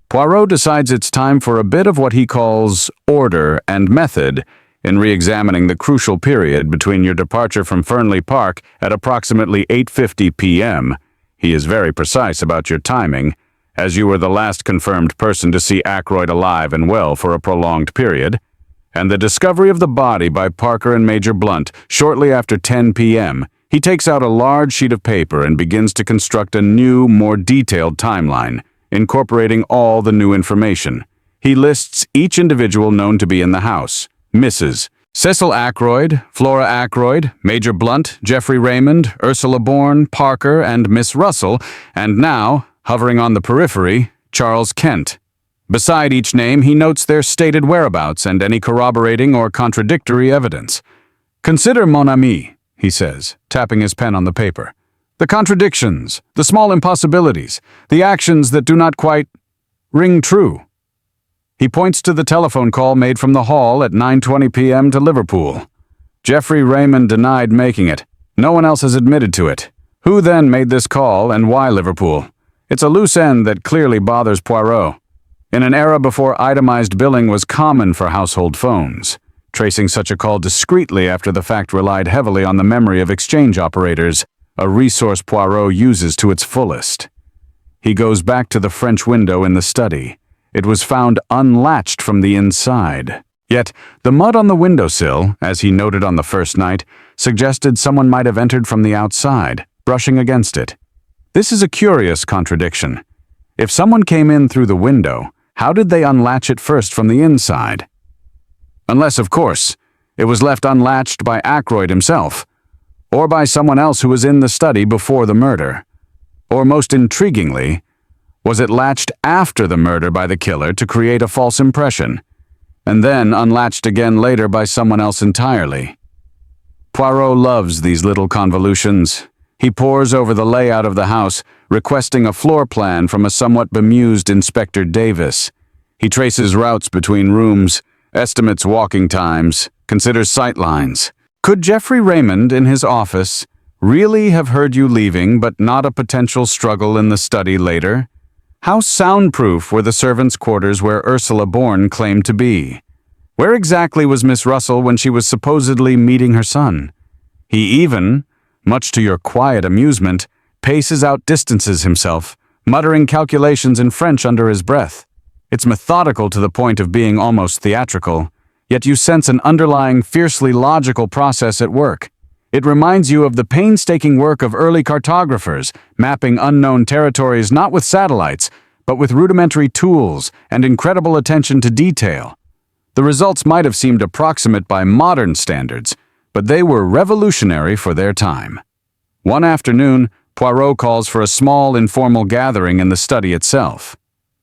Poirot decides it's time for a bit of what he calls order and method in re-examining the crucial period between your departure from Fernley Park at approximately 8:50 p.m. He is very precise about your timing, as you were the last confirmed person to see Ackroyd alive and well for a prolonged period, and the discovery of the body by Parker and Major Blunt shortly after 10 p.m. He takes out a large sheet of paper and begins to construct a new, more detailed timeline, incorporating all the new information. He lists each individual known to be in the house: Mrs. Cecil Ackroyd, Flora Ackroyd, Major Blunt, Jeffrey Raymond, Ursula Bourne, Parker, and Miss Russell, and now, hovering on the periphery, Charles Kent. Beside each name, he notes their stated whereabouts and any corroborating or contradictory evidence. "Consider, mon ami," he says, tapping his pen on the paper. "The contradictions, the small impossibilities, the actions that do not quite ring true." He points to the telephone call made from the hall at 9:20 p.m. to Liverpool. Jeffrey Raymond denied making it. No one else has admitted to it. Who then made this call and why Liverpool? It's a loose end that clearly bothers Poirot. In an era before itemized billing was common for household phones, tracing such a call discreetly after the fact relied heavily on the memory of exchange operators, a resource Poirot uses to its fullest. He goes back to the French window in the study. It was found unlatched from the inside. Yet, the mud on the windowsill, as he noted on the first night, suggested someone might have entered from the outside, brushing against it. This is a curious contradiction. If someone came in through the window, how did they unlatch it first from the inside? Unless, of course, it was left unlatched by Ackroyd himself, or by someone else who was in the study before the murder. Or most intriguingly, was it latched after the murder by the killer to create a false impression, and then unlatched again later by someone else entirely? Poirot loves these little convolutions. He pores over the layout of the house, requesting a floor plan from a somewhat bemused Inspector Davis. He traces routes between rooms, estimates walking times, considers sight lines. Could Jeffrey Raymond in his office really have heard you leaving but not a potential struggle in the study later? How soundproof were the servants' quarters where Ursula Bourne claimed to be? Where exactly was Miss Russell when she was supposedly meeting her son? He even, much to your quiet amusement, paces out distances himself, muttering calculations in French under his breath. It's methodical to the point of being almost theatrical, yet you sense an underlying, fiercely logical process at work. It reminds you of the painstaking work of early cartographers, mapping unknown territories not with satellites, but with rudimentary tools and incredible attention to detail. The results might have seemed approximate by modern standards, but they were revolutionary for their time. One afternoon, Poirot calls for a small, informal gathering in the study itself.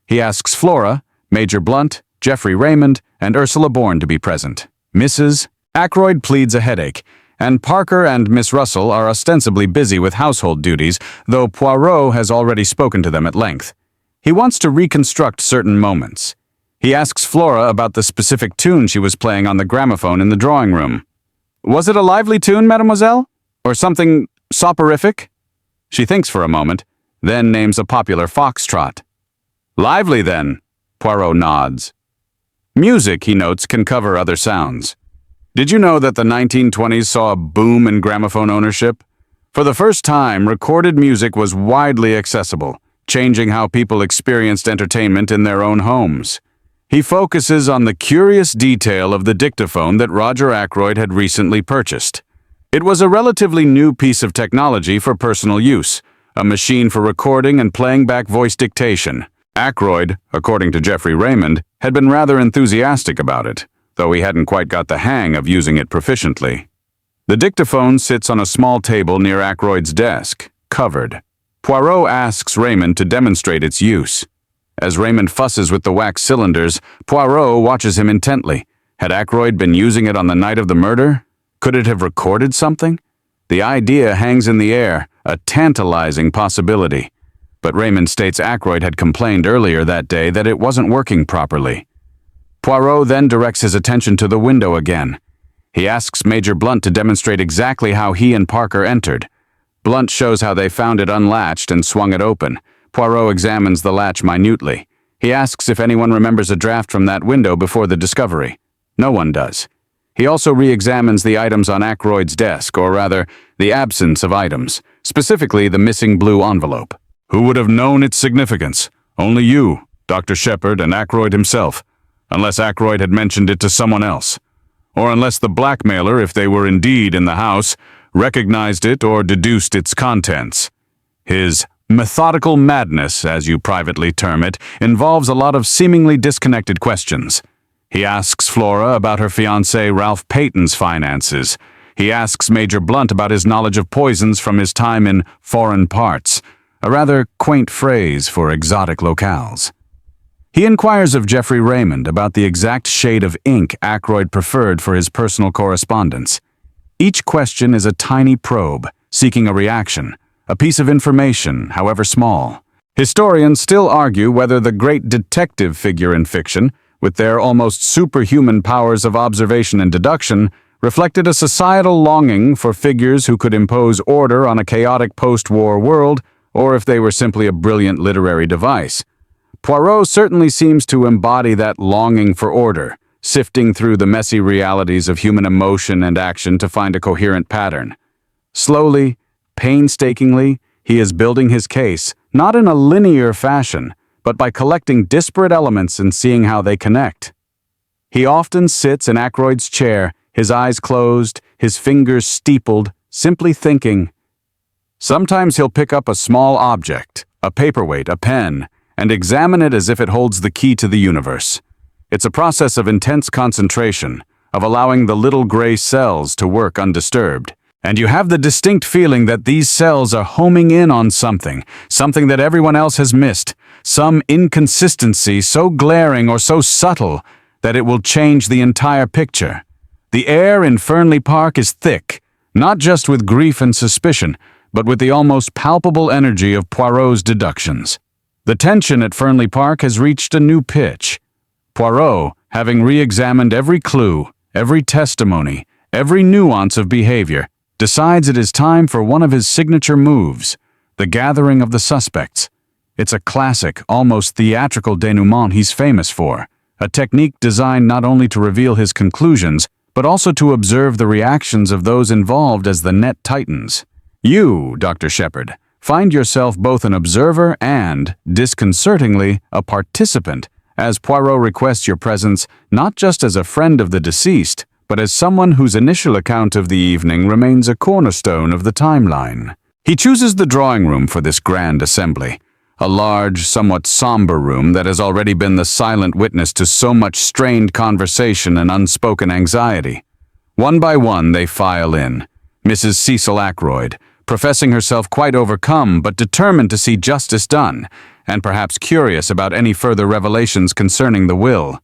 He asks Flora, Major Blunt, Jeffrey Raymond, and Ursula Bourne to be present. Mrs. Ackroyd pleads a headache, and Parker and Miss Russell are ostensibly busy with household duties, though Poirot has already spoken to them at length. He wants to reconstruct certain moments. He asks Flora about the specific tune she was playing on the gramophone in the drawing room. "Was it a lively tune, mademoiselle? Or something soporific?" She thinks for a moment, then names a popular foxtrot. "Lively, then," Poirot nods. Music, he notes, can cover other sounds. Did you know that the 1920s saw a boom in gramophone ownership? For the first time, recorded music was widely accessible, changing how people experienced entertainment in their own homes. He focuses on the curious detail of the dictaphone that Roger Ackroyd had recently purchased. It was a relatively new piece of technology for personal use, a machine for recording and playing back voice dictation. Ackroyd, according to Jeffrey Raymond, had been rather enthusiastic about it, though he hadn't quite got the hang of using it proficiently. The dictaphone sits on a small table near Ackroyd's desk, covered. Poirot asks Raymond to demonstrate its use. As Raymond fusses with the wax cylinders, Poirot watches him intently. Had Ackroyd been using it on the night of the murder? Could it have recorded something? The idea hangs in the air, a tantalizing possibility. but Raymond states Ackroyd had complained earlier that day that it wasn't working properly. Poirot then directs his attention to the window again. He asks Major Blunt to demonstrate exactly how he and Parker entered. Blunt shows how they found it unlatched and swung it open. Poirot examines the latch minutely. He asks if anyone remembers a draft from that window before the discovery. No one does. He also re-examines the items on Ackroyd's desk, or rather, the absence of items, specifically the missing blue envelope. Who would have known its significance? Only you, Dr. Shepard, and Ackroyd himself, unless Ackroyd had mentioned it to someone else. Or unless the blackmailer, if they were indeed in the house, recognized it or deduced its contents. His methodical madness, as you privately term it, involves a lot of seemingly disconnected questions. He asks Flora about her fiancé Ralph Payton's finances. He asks Major Blunt about his knowledge of poisons from his time in foreign parts, a rather quaint phrase for exotic locales. He inquires of Jeffrey Raymond about the exact shade of ink Ackroyd preferred for his personal correspondence. Each question is a tiny probe, seeking a reaction, a piece of information, however small. Historians still argue whether the great detective figure in fiction, with their almost superhuman powers of observation and deduction, reflected a societal longing for figures who could impose order on a chaotic post-war world, or if they were simply a brilliant literary device. Poirot certainly seems to embody that longing for order, sifting through the messy realities of human emotion and action to find a coherent pattern. Slowly, painstakingly, he is building his case, not in a linear fashion, but by collecting disparate elements and seeing how they connect. He often sits in Ackroyd's chair, his eyes closed, his fingers steepled, simply thinking. Sometimes he'll pick up a small object, a paperweight, a pen, and examine it as if it holds the key to the universe. It's a process of intense concentration, of allowing the little gray cells to work undisturbed. And you have the distinct feeling that these cells are homing in on something that everyone else has missed, some inconsistency so glaring or so subtle that it will change the entire picture. The air in Fernley Park is thick, not just with grief and suspicion, but with the almost palpable energy of Poirot's deductions. The tension at Fernley Park has reached a new pitch. Poirot, having re-examined every clue, every testimony, every nuance of behavior, decides it is time for one of his signature moves, the gathering of the suspects. It's a classic, almost theatrical denouement he's famous for, a technique designed not only to reveal his conclusions, but also to observe the reactions of those involved as the net tightens. You, Dr. Shepard, find yourself both an observer and, disconcertingly, a participant, as Poirot requests your presence not just as a friend of the deceased, but as someone whose initial account of the evening remains a cornerstone of the timeline. He chooses the drawing room for this grand assembly, a large, somewhat somber room that has already been the silent witness to so much strained conversation and unspoken anxiety. One by one they file in. Mrs. Cecil Ackroyd, professing herself quite overcome but determined to see justice done, and perhaps curious about any further revelations concerning the will.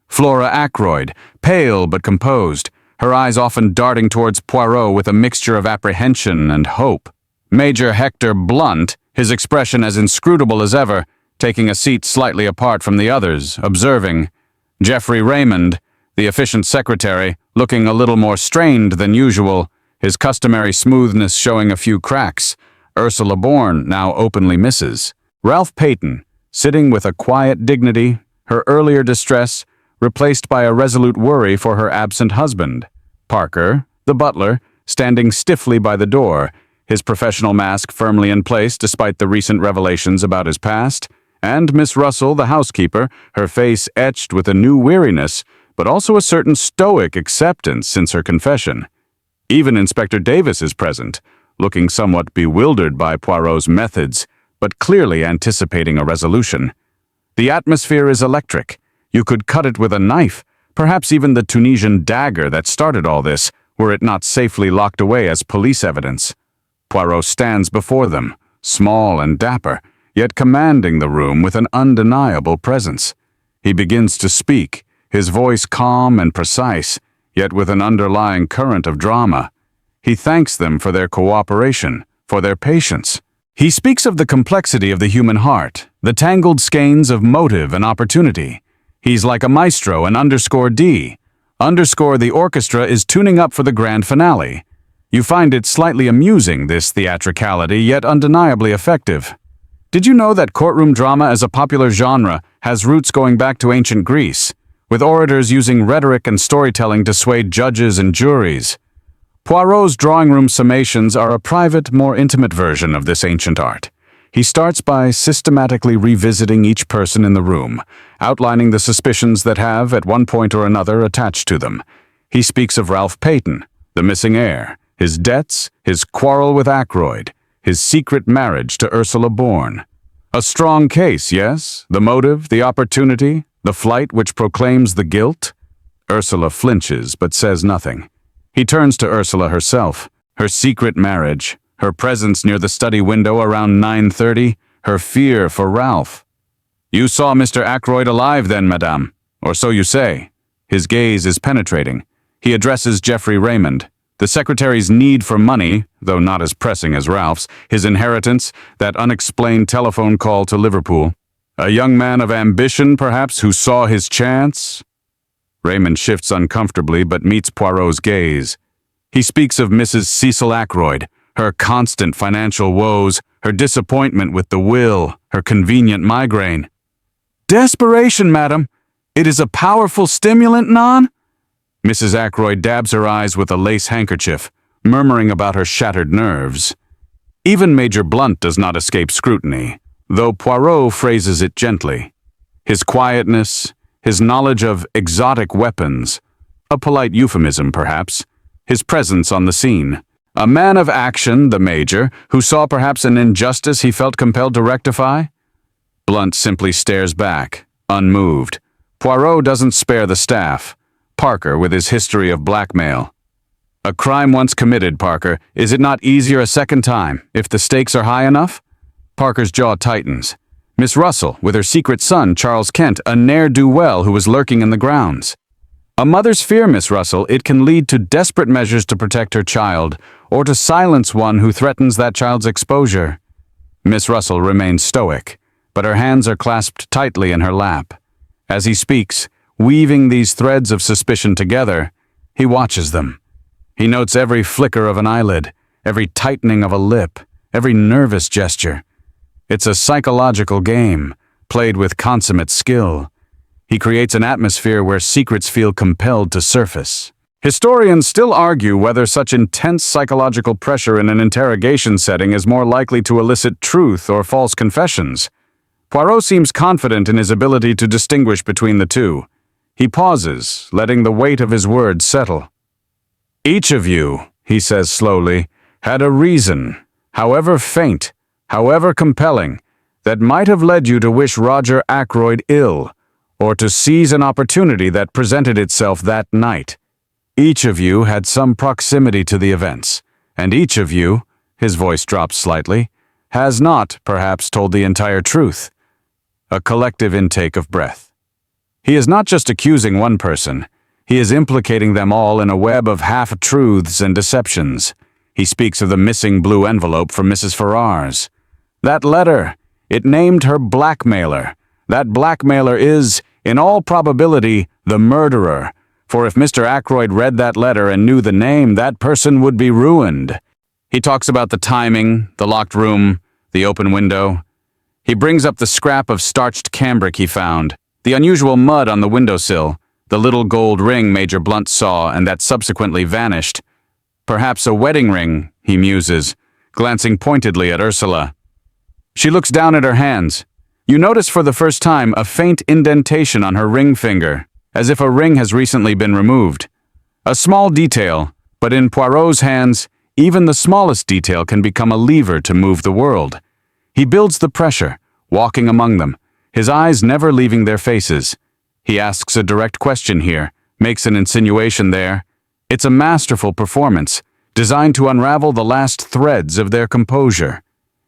Flora Ackroyd, pale but composed, her eyes often darting towards Poirot with a mixture of apprehension and hope. Major Hector Blunt, his expression as inscrutable as ever, taking a seat slightly apart from the others, observing. Jeffrey Raymond, the efficient secretary, looking a little more strained than usual, his customary smoothness showing a few cracks. Ursula Bourne, now openly Mrs. Ralph Payton, sitting with a quiet dignity, her earlier distress replaced by a resolute worry for her absent husband. Parker, the butler, standing stiffly by the door, his professional mask firmly in place despite the recent revelations about his past, and Miss Russell, the housekeeper, her face etched with a new weariness, but also a certain stoic acceptance since her confession. Even Inspector Davis is present, looking somewhat bewildered by Poirot's methods, but clearly anticipating a resolution. The atmosphere is electric. You could cut it with a knife, perhaps even the Tunisian dagger that started all this, were it not safely locked away as police evidence. Poirot stands before them, small and dapper, yet commanding the room with an undeniable presence. He begins to speak, his voice calm and precise, yet with an underlying current of drama. He thanks them for their cooperation, for their patience. He speaks of the complexity of the human heart, the tangled skeins of motive and opportunity. He's like a maestro, an underscore D. Underscore the orchestra is tuning up for the grand finale. You find it slightly amusing, this theatricality, yet undeniably effective. Did you know that courtroom drama as a popular genre has roots going back to ancient Greece, with orators using rhetoric and storytelling to sway judges and juries? Poirot's drawing room summations are a private, more intimate version of this ancient art. He starts by systematically revisiting each person in the room, outlining the suspicions that have, at one point or another, attached to them. He speaks of Ralph Peyton, the missing heir, his debts, his quarrel with Ackroyd, his secret marriage to Ursula Bourne. A strong case, yes? The motive, the opportunity, the flight which proclaims the guilt? Ursula flinches but says nothing. He turns to Ursula herself, her secret marriage, her presence near the study window around 9:30, her fear for Ralph. "You saw Mr. Ackroyd alive then, madame, or so you say." His gaze is penetrating. He addresses Geoffrey Raymond. The secretary's need for money, though not as pressing as Ralph's, his inheritance, that unexplained telephone call to Liverpool. A young man of ambition, perhaps, who saw his chance? Raymond shifts uncomfortably but meets Poirot's gaze. He speaks of Mrs. Cecil Ackroyd, her constant financial woes, her disappointment with the will, her convenient migraine. "Desperation, madam. It is a powerful stimulant, non?" Mrs. Ackroyd dabs her eyes with a lace handkerchief, murmuring about her shattered nerves. Even Major Blunt does not escape scrutiny, though Poirot phrases it gently. His quietness, his knowledge of exotic weapons, a polite euphemism perhaps, his presence on the scene. A man of action, the Major, who saw perhaps an injustice he felt compelled to rectify? Blunt simply stares back, unmoved. Poirot doesn't spare the staff. Parker, with his history of blackmail. "A crime once committed, Parker. Is it not easier a second time, if the stakes are high enough?" Parker's jaw tightens. Miss Russell, with her secret son, Charles Kent, a ne'er-do-well who was lurking in the grounds. A mother's fear, Miss Russell, it can lead to desperate measures to protect her child, or to silence one who threatens that child's exposure. Miss Russell remains stoic, but her hands are clasped tightly in her lap. As he speaks, weaving these threads of suspicion together, he watches them. He notes every flicker of an eyelid, every tightening of a lip, every nervous gesture. It's a psychological game, played with consummate skill. He creates an atmosphere where secrets feel compelled to surface. Historians still argue whether such intense psychological pressure in an interrogation setting is more likely to elicit truth or false confessions. Poirot seems confident in his ability to distinguish between the two. He pauses, letting the weight of his words settle. "Each of you," he says slowly, "had a reason, however faint, however compelling, that might have led you to wish Roger Ackroyd ill, or to seize an opportunity that presented itself that night. Each of you had some proximity to the events, and each of you," his voice drops slightly, "has not, perhaps, told the entire truth." A collective intake of breath. He is not just accusing one person, he is implicating them all in a web of half-truths and deceptions. He speaks of the missing blue envelope from Mrs. Ferrars. That letter, it named her blackmailer. That blackmailer is, in all probability, the murderer, for if Mr. Ackroyd read that letter and knew the name, that person would be ruined. He talks about the timing, the locked room, the open window. He brings up the scrap of starched cambric he found, the unusual mud on the windowsill, the little gold ring Major Blunt saw and that subsequently vanished. Perhaps a wedding ring, he muses, glancing pointedly at Ursula. She looks down at her hands. You notice for the first time a faint indentation on her ring finger, as if a ring has recently been removed. A small detail, but in Poirot's hands, even the smallest detail can become a lever to move the world. He builds the pressure, walking among them, his eyes never leaving their faces. He asks a direct question here, makes an insinuation there. It's a masterful performance, designed to unravel the last threads of their composure.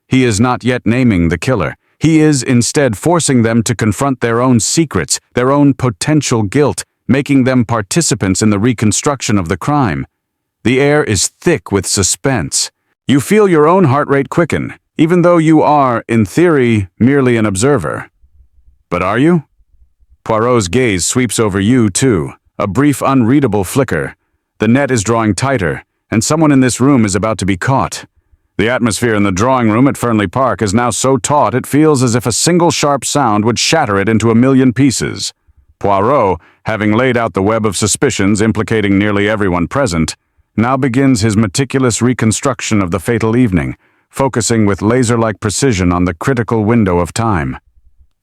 He is not yet naming the killer. He is instead forcing them to confront their own secrets, their own potential guilt, making them participants in the reconstruction of the crime. The air is thick with suspense. You feel your own heart rate quicken, even though you are, in theory, merely an observer. But are you? Poirot's gaze sweeps over you, too, a brief, unreadable flicker. The net is drawing tighter, and someone in this room is about to be caught. The atmosphere in the drawing room at Fernley Park is now so taut it feels as if a single sharp sound would shatter it into a million pieces. Poirot, having laid out the web of suspicions implicating nearly everyone present, now begins his meticulous reconstruction of the fatal evening, focusing with laser-like precision on the critical window of time.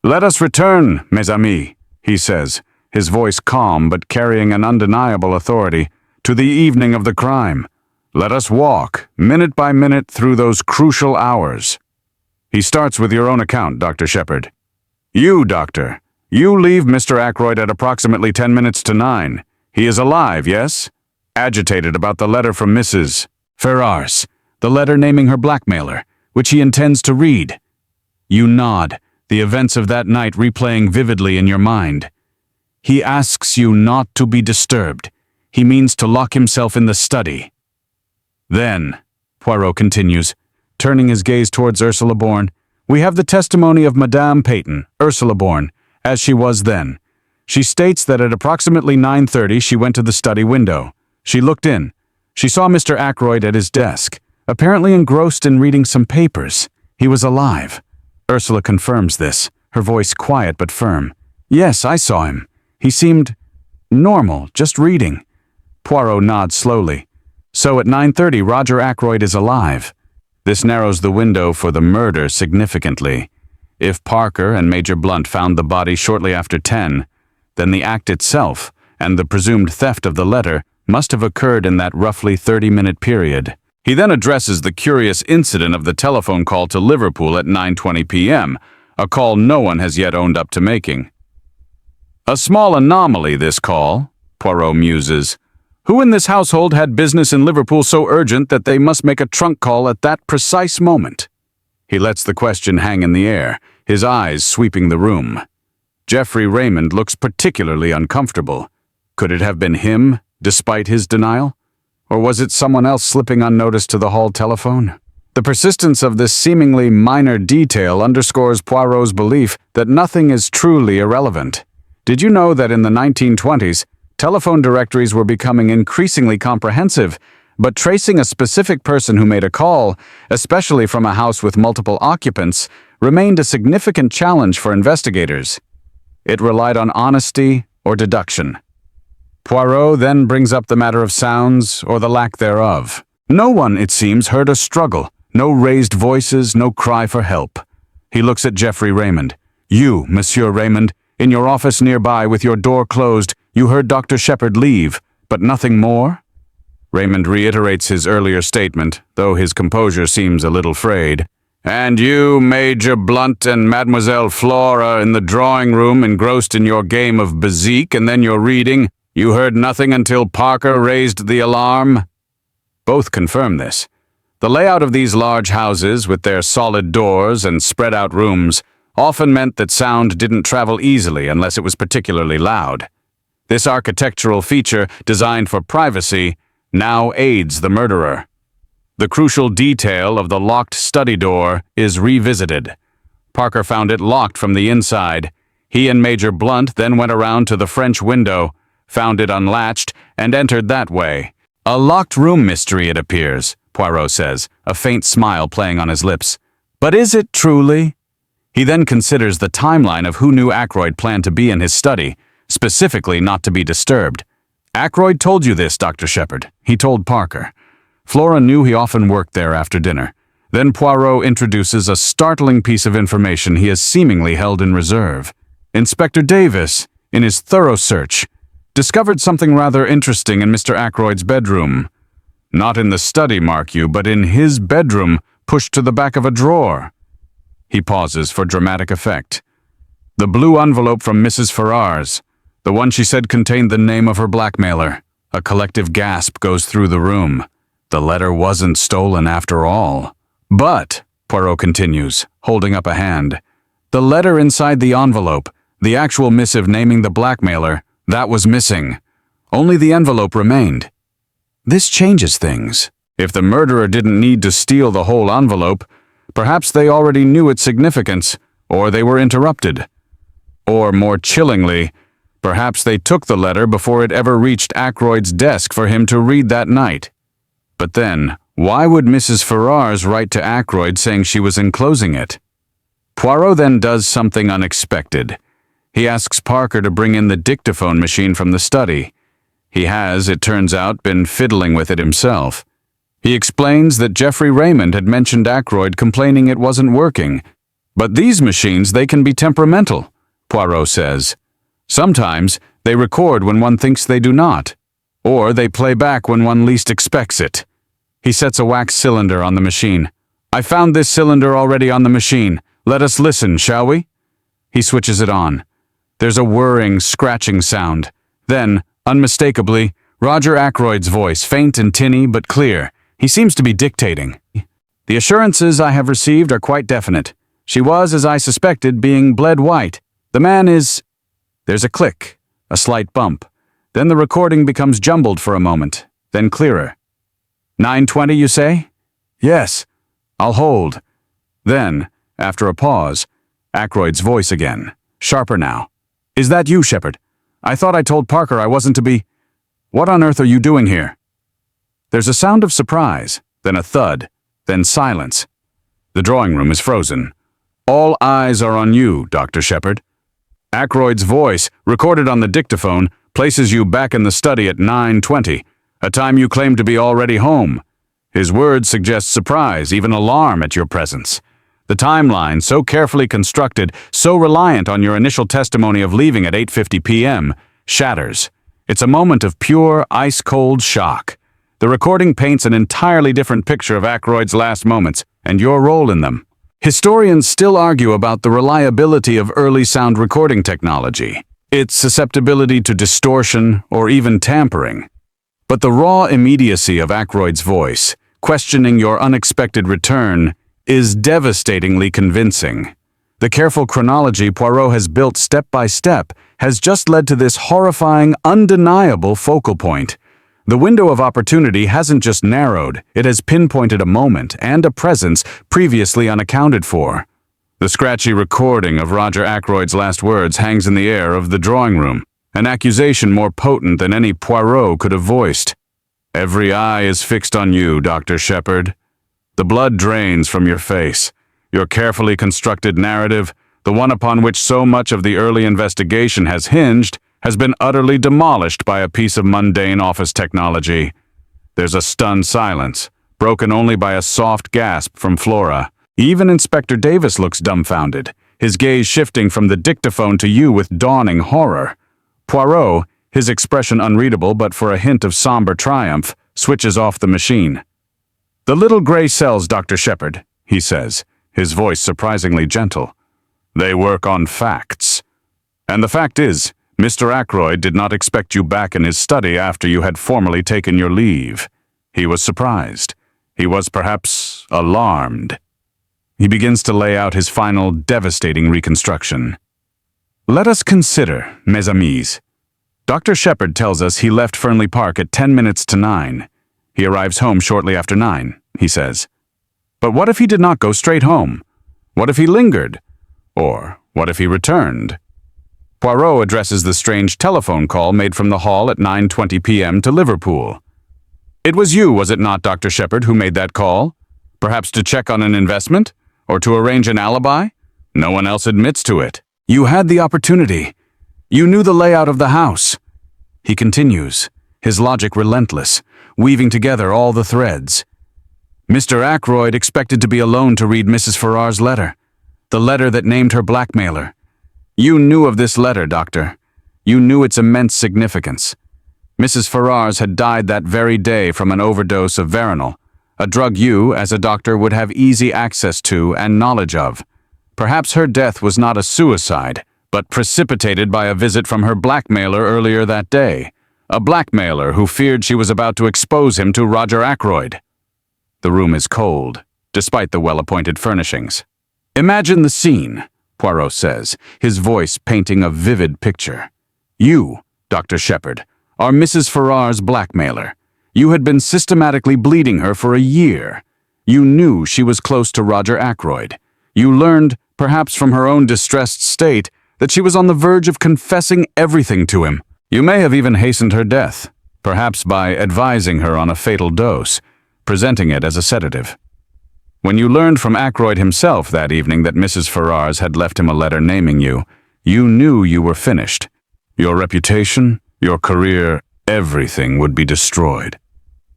"Let us return, mes amis," he says, his voice calm but carrying an undeniable authority, "to the evening of the crime. Let us walk, minute by minute, through those crucial hours." He starts with your own account, Dr. Shepard. "You, Doctor, you leave Mr. Ackroyd at approximately 10 minutes to 9. He is alive, yes? Agitated about the letter from Mrs. Ferrars, the letter naming her blackmailer, which he intends to read." You nod, the events of that night replaying vividly in your mind. "He asks you not to be disturbed. He means to lock himself in the study." "Then," Poirot continues, turning his gaze towards Ursula Bourne, "we have the testimony of Madame Peyton, Ursula Bourne, as she was then. She states that at approximately 9:30 she went to the study window. She looked in. She saw Mr. Ackroyd at his desk, apparently engrossed in reading some papers. He was alive." Ursula confirms this, her voice quiet but firm. "Yes, I saw him. He seemed normal, just reading." Poirot nods slowly. "So at 9:30 Roger Ackroyd is alive." This narrows the window for the murder significantly. If Parker and Major Blunt found the body shortly after 10, then the act itself and the presumed theft of the letter must have occurred in that roughly 30-minute period. He then addresses the curious incident of the telephone call to Liverpool at 9:20 p.m., a call no one has yet owned up to making. "A small anomaly, this call," Poirot muses. "Who in this household had business in Liverpool so urgent that they must make a trunk call at that precise moment?" He lets the question hang in the air, his eyes sweeping the room. Geoffrey Raymond looks particularly uncomfortable. Could it have been him, despite his denial? Or was it someone else slipping unnoticed to the hall telephone? The persistence of this seemingly minor detail underscores Poirot's belief that nothing is truly irrelevant. Did you know that in the 1920s, telephone directories were becoming increasingly comprehensive, but tracing a specific person who made a call, especially from a house with multiple occupants, remained a significant challenge for investigators. It relied on honesty or deduction. Poirot then brings up the matter of sounds, or the lack thereof. No one, it seems, heard a struggle, no raised voices, no cry for help. He looks at Geoffrey Raymond. "You, Monsieur Raymond, in your office nearby with your door closed, you heard Dr. Shepard leave, but nothing more?" Raymond reiterates his earlier statement, though his composure seems a little frayed. "And you, Major Blunt, and Mademoiselle Flora in the drawing room engrossed in your game of bezique and then your reading, you heard nothing until Parker raised the alarm?" Both confirm this. The layout of these large houses, with their solid doors and spread-out rooms, often meant that sound didn't travel easily unless it was particularly loud. This architectural feature, designed for privacy, now aids the murderer. The crucial detail of the locked study door is revisited. Parker found it locked from the inside. He and Major Blunt then went around to the French window, found it unlatched, and entered that way. "A locked room mystery, it appears," Poirot says, a faint smile playing on his lips. "But is it truly?" He then considers the timeline of who knew Ackroyd planned to be in his study, specifically not to be disturbed. "Ackroyd told you this, Dr. Shepard," he told Parker. Flora knew he often worked there after dinner. Then Poirot introduces a startling piece of information he has seemingly held in reserve. Inspector Davis, in his thorough search, discovered something rather interesting in Mr. Ackroyd's bedroom. Not in the study, mark you, but in his bedroom, pushed to the back of a drawer. He pauses for dramatic effect. The blue envelope from Mrs. Ferrars, the one she said contained the name of her blackmailer. A collective gasp goes through the room. The letter wasn't stolen after all. "But," Poirot continues, holding up a hand, "the letter inside the envelope, the actual missive naming the blackmailer, that was missing. Only the envelope remained. This changes things. If the murderer didn't need to steal the whole envelope, Perhaps they already knew its significance, or they were interrupted. Or, more chillingly, perhaps they took the letter before it ever reached Ackroyd's desk for him to read that night. But then, why would Mrs. Ferrars write to Ackroyd saying she was enclosing it? Poirot then does something unexpected. He asks Parker to bring in the dictaphone machine from the study. He has, it turns out, been fiddling with it himself. He explains that Geoffrey Raymond had mentioned Ackroyd complaining it wasn't working. But these machines, they can be temperamental, Poirot says. Sometimes they record when one thinks they do not, or they play back when one least expects it. He sets a wax cylinder on the machine. "I found this cylinder already on the machine. Let us listen, shall we?" He switches it on. There's a whirring, scratching sound. Then, unmistakably, Roger Ackroyd's voice, faint and tinny but clear. He seems to be dictating. "The assurances I have received are quite definite. She was, as I suspected, being bled white. The man is—" There's a click, a slight bump. Then the recording becomes jumbled for a moment, then clearer. 9:20, you say? "Yes. I'll hold." Then, after a pause, Ackroyd's voice again, sharper now. "Is that you, Shepard? I thought I told Parker I wasn't to be— What on earth are you doing here?" There's a sound of surprise, then a thud, then silence. The drawing room is frozen. "All eyes are on you, Dr. Shepard." Ackroyd's voice, recorded on the dictaphone, places you back in the study at 9:20, a time you claim to be already home. His words suggest surprise, even alarm at your presence. The timeline, so carefully constructed, so reliant on your initial testimony of leaving at 8:50 p.m., shatters. It's a moment of pure, ice-cold shock. The recording paints an entirely different picture of Ackroyd's last moments, and your role in them. Historians still argue about the reliability of early sound recording technology, its susceptibility to distortion or even tampering. But the raw immediacy of Ackroyd's voice, questioning your unexpected return, is devastatingly convincing. The careful chronology Poirot has built step by step has just led to this horrifying, undeniable focal point. The window of opportunity hasn't just narrowed, it has pinpointed a moment and a presence previously unaccounted for. The scratchy recording of Roger Ackroyd's last words hangs in the air of the drawing room, an accusation more potent than any Poirot could have voiced. "Every eye is fixed on you, Dr. Shepard." The blood drains from your face. Your carefully constructed narrative, the one upon which so much of the early investigation has hinged, has been utterly demolished by a piece of mundane office technology. There's a stunned silence, broken only by a soft gasp from Flora. Even Inspector Davis looks dumbfounded, his gaze shifting from the dictaphone to you with dawning horror. Poirot, his expression unreadable but for a hint of somber triumph, switches off the machine. "The little gray cells, Dr. Shepard," he says, his voice surprisingly gentle. "They work on facts. And the fact is, Mr. Ackroyd did not expect you back in his study after you had formally taken your leave. He was surprised. He was perhaps alarmed." He begins to lay out his final devastating reconstruction. "Let us consider, mes amis. Dr. Shepard tells us he left Fernley Park at 10 minutes to 9. He arrives home shortly after 9, he says. But what if he did not go straight home? What if he lingered? Or what if he returned?" Poirot addresses the strange telephone call made from the hall at 9:20 p.m. to Liverpool. "It was you, was it not, Dr. Shepard, who made that call? Perhaps to check on an investment? Or to arrange an alibi? No one else admits to it. You had the opportunity. You knew the layout of the house." He continues, his logic relentless, weaving together all the threads. "Mr. Ackroyd expected to be alone to read Mrs. Ferrars' letter, the letter that named her blackmailer. You knew of this letter, Doctor. You knew its immense significance. Mrs. Ferrars had died that very day from an overdose of veronal, a drug you, as a doctor, would have easy access to and knowledge of. Perhaps her death was not a suicide, but precipitated by a visit from her blackmailer earlier that day, a blackmailer who feared she was about to expose him to Roger Ackroyd." The room is cold, despite the well-appointed furnishings. "Imagine the scene," Poirot says, his voice painting a vivid picture. "You, Dr. Shepard, are Mrs. Ferrars' blackmailer. You had been systematically bleeding her for a year. You knew she was close to Roger Ackroyd. You learned, perhaps from her own distressed state, that she was on the verge of confessing everything to him. You may have even hastened her death, perhaps by advising her on a fatal dose, presenting it as a sedative. When you learned from Ackroyd himself that evening that Mrs. Ferrars had left him a letter naming you, you knew you were finished. Your reputation, your career, everything would be destroyed.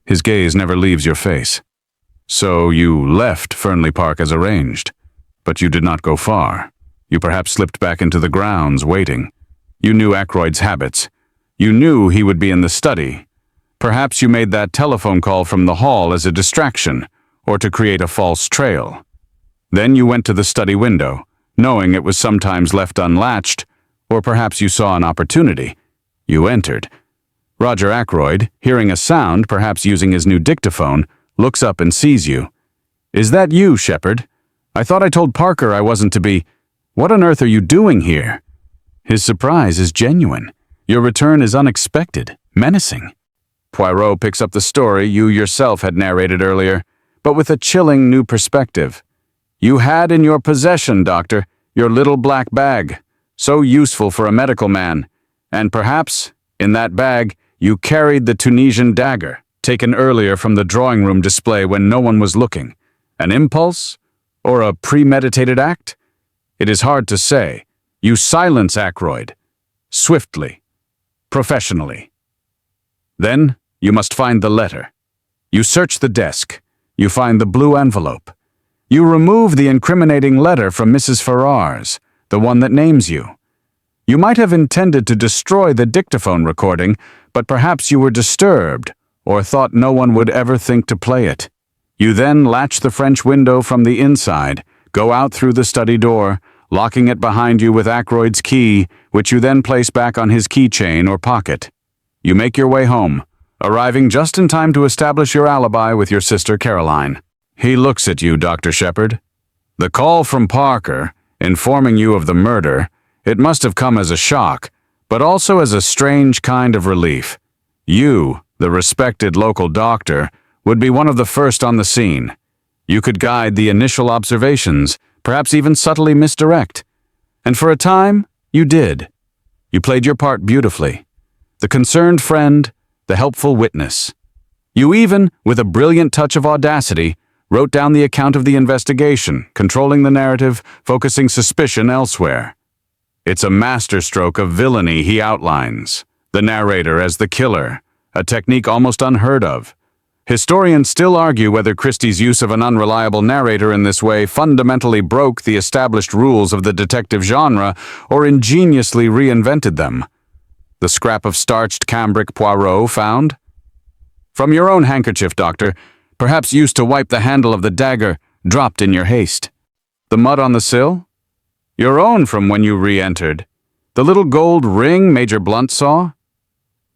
His gaze never leaves your face. So you left Fernley Park as arranged. But you did not go far. You perhaps slipped back into the grounds, waiting. You knew Ackroyd's habits. You knew he would be in the study. Perhaps you made that telephone call from the hall as a distraction, or to create a false trail. Then you went to the study window, knowing it was sometimes left unlatched, or perhaps you saw an opportunity. You entered. Roger Ackroyd, hearing a sound, perhaps using his new dictaphone, looks up and sees you. "Is that you, Shepard? I thought I told Parker I wasn't to be. What on earth are you doing here?" His surprise is genuine. Your return is unexpected, menacing. Poirot picks up the story you yourself had narrated earlier, but with a chilling new perspective. You had in your possession, Doctor, your little black bag, so useful for a medical man, and perhaps, in that bag, you carried the Tunisian dagger, taken earlier from the drawing room display when no one was looking. An impulse? Or a premeditated act? It is hard to say. You silence Ackroyd. Swiftly. Professionally. Then, you must find the letter. You search the desk. You find the blue envelope. You remove the incriminating letter from Mrs. Ferrars, the one that names you. You might have intended to destroy the dictaphone recording, but perhaps you were disturbed, or thought no one would ever think to play it. You then latch the French window from the inside, go out through the study door, locking it behind you with Ackroyd's key, which you then place back on his keychain or pocket. You make your way home, arriving just in time to establish your alibi with your sister Caroline. He looks at you, Dr. Shepard. The call from Parker, informing you of the murder, it must have come as a shock, but also as a strange kind of relief. You, the respected local doctor, would be one of the first on the scene. You could guide the initial observations, perhaps even subtly misdirect. And for a time, you did. You played your part beautifully. The concerned friend, the helpful witness. You even, with a brilliant touch of audacity, wrote down the account of the investigation, controlling the narrative, focusing suspicion elsewhere. It's a masterstroke of villainy he outlines, the narrator as the killer, a technique almost unheard of. Historians still argue whether Christie's use of an unreliable narrator in this way fundamentally broke the established rules of the detective genre or ingeniously reinvented them. The scrap of starched cambric Poirot found? From your own handkerchief, Doctor, perhaps used to wipe the handle of the dagger, dropped in your haste. The mud on the sill? Your own from when you re-entered. The little gold ring Major Blunt saw?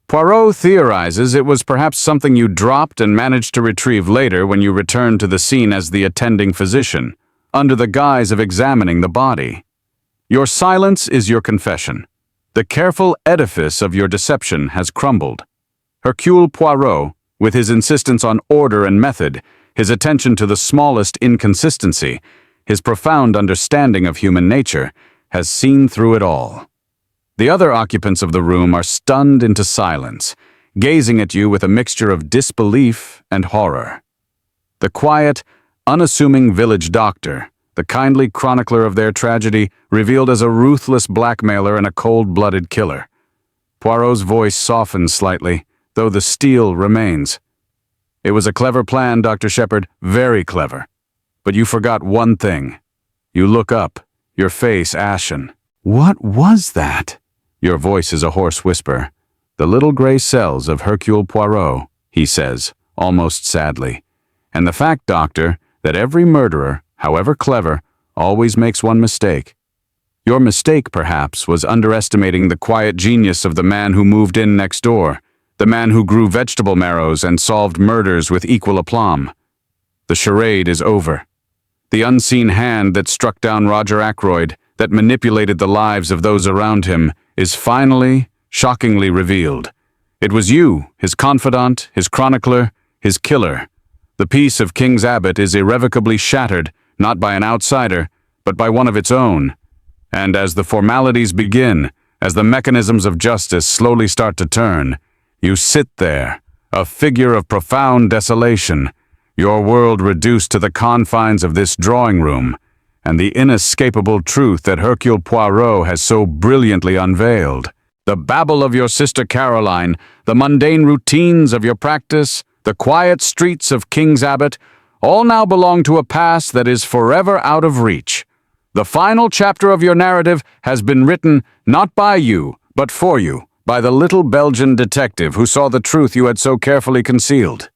Poirot theorizes it was perhaps something you dropped and managed to retrieve later when you returned to the scene as the attending physician, under the guise of examining the body. Your silence is your confession. The careful edifice of your deception has crumbled. Hercule Poirot, with his insistence on order and method, his attention to the smallest inconsistency, his profound understanding of human nature, has seen through it all. The other occupants of the room are stunned into silence, gazing at you with a mixture of disbelief and horror. The quiet, unassuming village doctor, the kindly chronicler of their tragedy, revealed as a ruthless blackmailer and a cold-blooded killer. Poirot's voice softens slightly, though the steel remains. It was a clever plan, Dr. Shepard, very clever. But you forgot one thing. You look up, your face ashen. What was that? Your voice is a hoarse whisper. The little gray cells of Hercule Poirot, he says, almost sadly. And the fact, Doctor, that every murderer, however clever, always makes one mistake. Your mistake, perhaps, was underestimating the quiet genius of the man who moved in next door, the man who grew vegetable marrows and solved murders with equal aplomb. The charade is over. The unseen hand that struck down Roger Ackroyd, that manipulated the lives of those around him, is finally, shockingly revealed. It was you, his confidant, his chronicler, his killer. The peace of King's Abbot is irrevocably shattered, not by an outsider, but by one of its own. And as the formalities begin, as the mechanisms of justice slowly start to turn, you sit there, a figure of profound desolation, your world reduced to the confines of this drawing room, and the inescapable truth that Hercule Poirot has so brilliantly unveiled. The babble of your sister Caroline, the mundane routines of your practice, the quiet streets of King's Abbot, all now belong to a past that is forever out of reach. The final chapter of your narrative has been written not by you, but for you, by the little Belgian detective who saw the truth you had so carefully concealed.